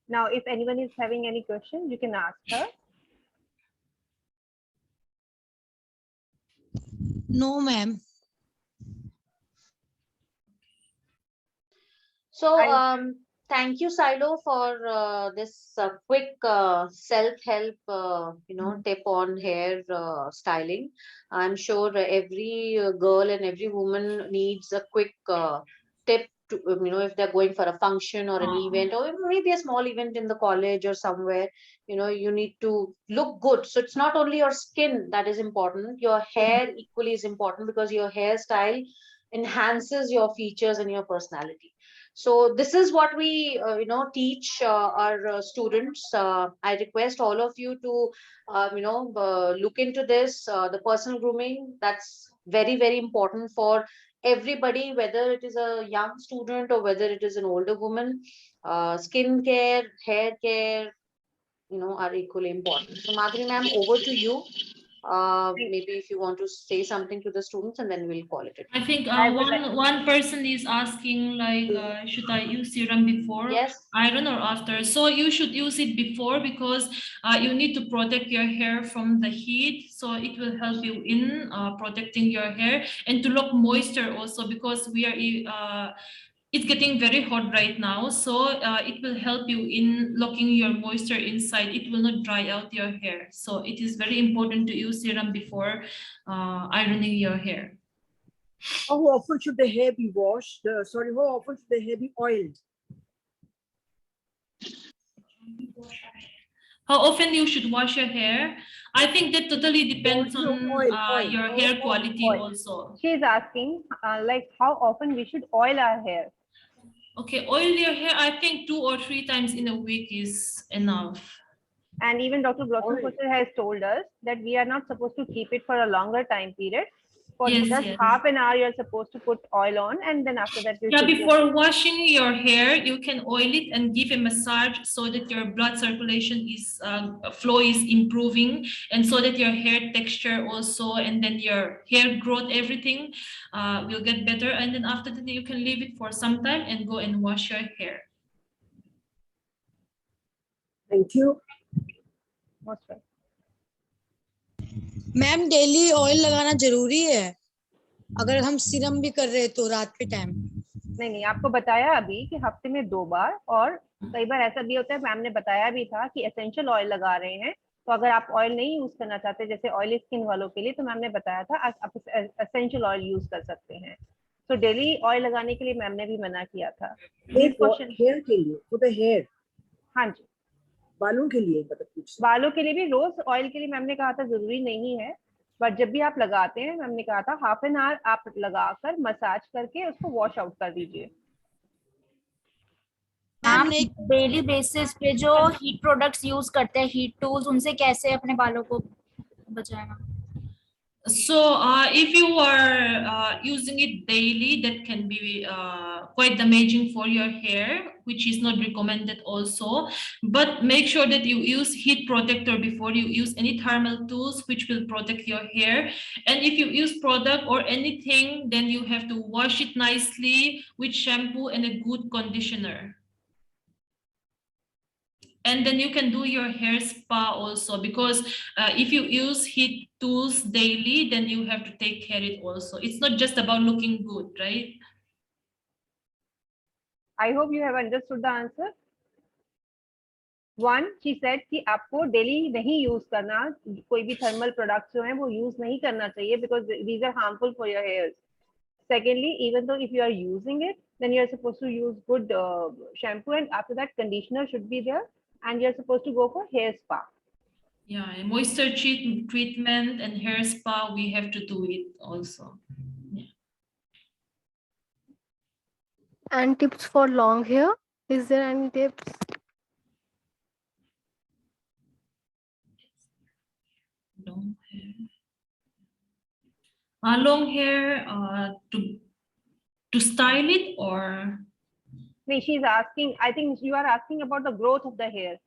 Now, if anyone is having any question, you can ask her. No, ma'am. So thank you, Silo, for this quick self-help, tip on hair styling. I'm sure every girl and every woman needs a quick tip to, if they're going for a function or an event or maybe a small event in the college or somewhere, you need to look good. So it's not only your skin that is important, your hair equally is important, because your hairstyle enhances your features and your personality. So this is what we, teach our students. I request all of you to, look into this, the personal grooming. That's very, very important for everybody, whether it is a young student or whether it is an older woman. Skin care, hair care, are equally important. So Madhuri ma'am, over to you. Maybe if you want to say something to the students, and then we'll call it. I think one person is asking like, should I use serum before iron or after? So you should use it before, because you need to protect your hair from the heat. So it will help you in protecting your hair and to lock moisture also, because we are it's getting very hot right now, so it will help you in locking your moisture inside. It will not dry out your hair. So it is very important to use serum before ironing your hair. How often should the hair be washed? How often should the hair be oiled? How often you should wash your hair? I think that totally depends on your hair quality also. She is asking like how often we should oil our hair. Okay, oil your hair, I think 2 or 3 times in a week is enough. And even Dr. Blossom Kochhar has told us that we are not supposed to keep it for a longer time period. For Yes, just yes. half an hour, you're supposed to put oil on, and then after that, you Yeah, should go. before washing your hair, you can oil it and give a massage so that your blood circulation is flow is improving, and so that your hair texture also, and then your hair growth, everything will get better. And then after that, you can leave it for some time and go and wash your hair. Thank you. Most right. Ma'am daily oil लगाना जरूरी है अगर हम serum भी कर रहे हैं तो रात के टाइम? नहीं, आपको बताया अभी कि हफ्ते में 2 बार, और कई बार ऐसा भी होता है, मैम ने बताया भी था कि एसेंशियल ऑयल लगा रहे हैं, तो अगर आप ऑयल नहीं यूज करना चाहते, जैसे ऑयली स्किन वालों के लिए, तो मैम ने बताया था आप एसेंशियल ऑयल यूज कर सकते हैं। तो डेली ऑयल लगाने के लिए मैम ने भी मना किया था। हेयर के लिए, फॉर द हेयर। हाँ जी, बालों के लिए मतलब बालों के लिए भी रोज ऑयल के लिए मैम ने कहा था जरूरी नहीं है, बट जब भी आप लगाते हैं, मैम ने कहा था हाफ एन आवर आप लगाकर मसाज करके उसको वॉश आउट कर दीजिए। मैम डेली बेसिस पे जो हीट प्रोडक्ट्स यूज करते हैं, हीट टूल्स, उनसे कैसे अपने बालों को बचाना? So if you are using it daily, that can be quite damaging for your hair, which is not recommended also. But make sure that you use heat protector before you use any thermal tools, which will protect your hair. And if you use product or anything, then you have to wash it nicely with shampoo and a good conditioner. And then you can do your hair spa also, because if you use heat tools daily, then you have to take care of it also. It's not just about looking good, right? I hope you have understood the answer. One, she said कि आपको daily नहीं use करना, कोई भी thermal products जो हैं वो use नहीं करना चाहिए, because these are harmful for your hairs. Secondly, even though if you are using it, then you are supposed to use good shampoo, and after that conditioner should be there, and you're supposed to go for hair spa. Yeah, moisture treatment and hair spa, we have to do it also. Yeah. And tips for long hair? Is there any tips? Long hair. Long hair to style it, or? No, she's asking, I think you are asking about the growth of the hair.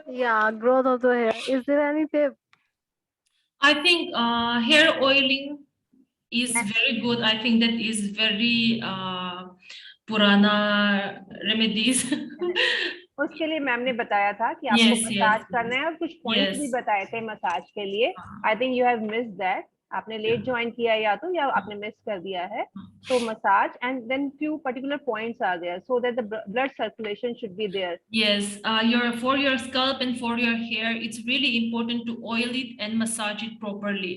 Yeah, growth of the hair. Is there any tip? I think hair oiling is very good. I think that is very purana remedies. उसके लिए ma'am ने बताया था कि आपको massage करना है, और कुछ पॉइंट्स भी बताए थे मसाज के लिए. I think you have missed that. आपने लेट ज्वाइन किया या आपने मिस कर दिया है. So massage, and then few particular points are there so that the blood circulation should be there. Yes, for your scalp and for your hair, it's really important to oil it and massage it properly.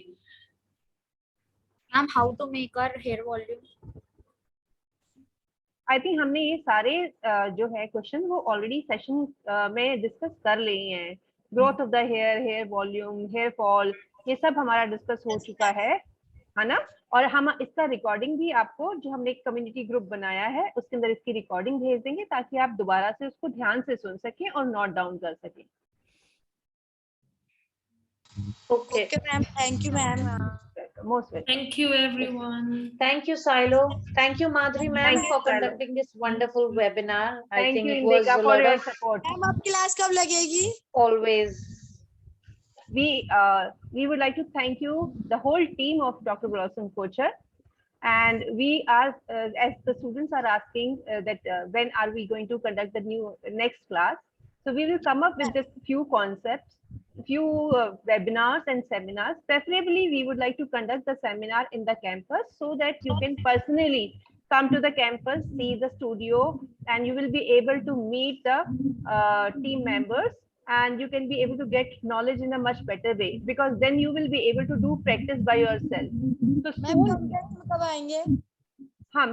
Ma'am, how to make our hair volume? I think हमने ये सारे जो है question वो already session में discuss कर लिए हैं. Growth of the hair, hair volume, hair fall, ये सब हमारा डिस्कस हो चुका है ना. और हम इसका रिकॉर्डिंग भी आपको, जो हमने एक कम्युनिटी ग्रुप बनाया है उसके अंदर इसकी रिकॉर्डिंग भेज देंगे, ताकि आप दोबारा से उसको ध्यान से सुन सकें और नोट डाउन कर सकें. Okay, ma'am. Thank you, ma'am. Most welcome. Thank you, everyone. Thank you, Silo. Thank you, Madhuri ma'am, Thank you, for Silo. conducting this wonderful webinar. I Thank think you, it was Indika, a for lot your of support. Ma'am, आपकी class कब लगेगी? always. We would like to thank you, the whole team of Dr. Blossom Kochhar. And we are, as the students are asking that when are we going to conduct the next class? So we will come up with just few concepts, few webinars and seminars. Preferably, we would like to conduct the seminar in the campus so that you can personally come to the campus, see the studio, and you will be able to meet the team members, and you can be able to get knowledge in a much better way, because then you will be able to do practice by yourself. So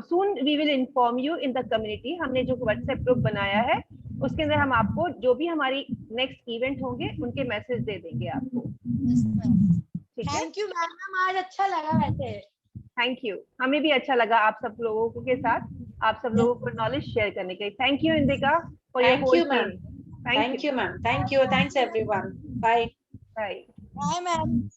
soon we will inform you in the community. हमने जो WhatsApp group बनाया है उसके अंदर हम आपको जो भी हमारी next event होंगे उनके मैसेज दे देंगे आपको. ठीक है? Thank you, ma'am. आज अच्छा लगा वैसे. Thank you. हमें भी अच्छा लगा आप सब लोगों के साथ, आप सब लोगों को नॉलेज शेयर करने के लिए. Thank you Indika for your Thank you, ma'am. Thank you, ma'am. Thank you. Thanks, everyone. Bye. Bye. Bye, ma'am.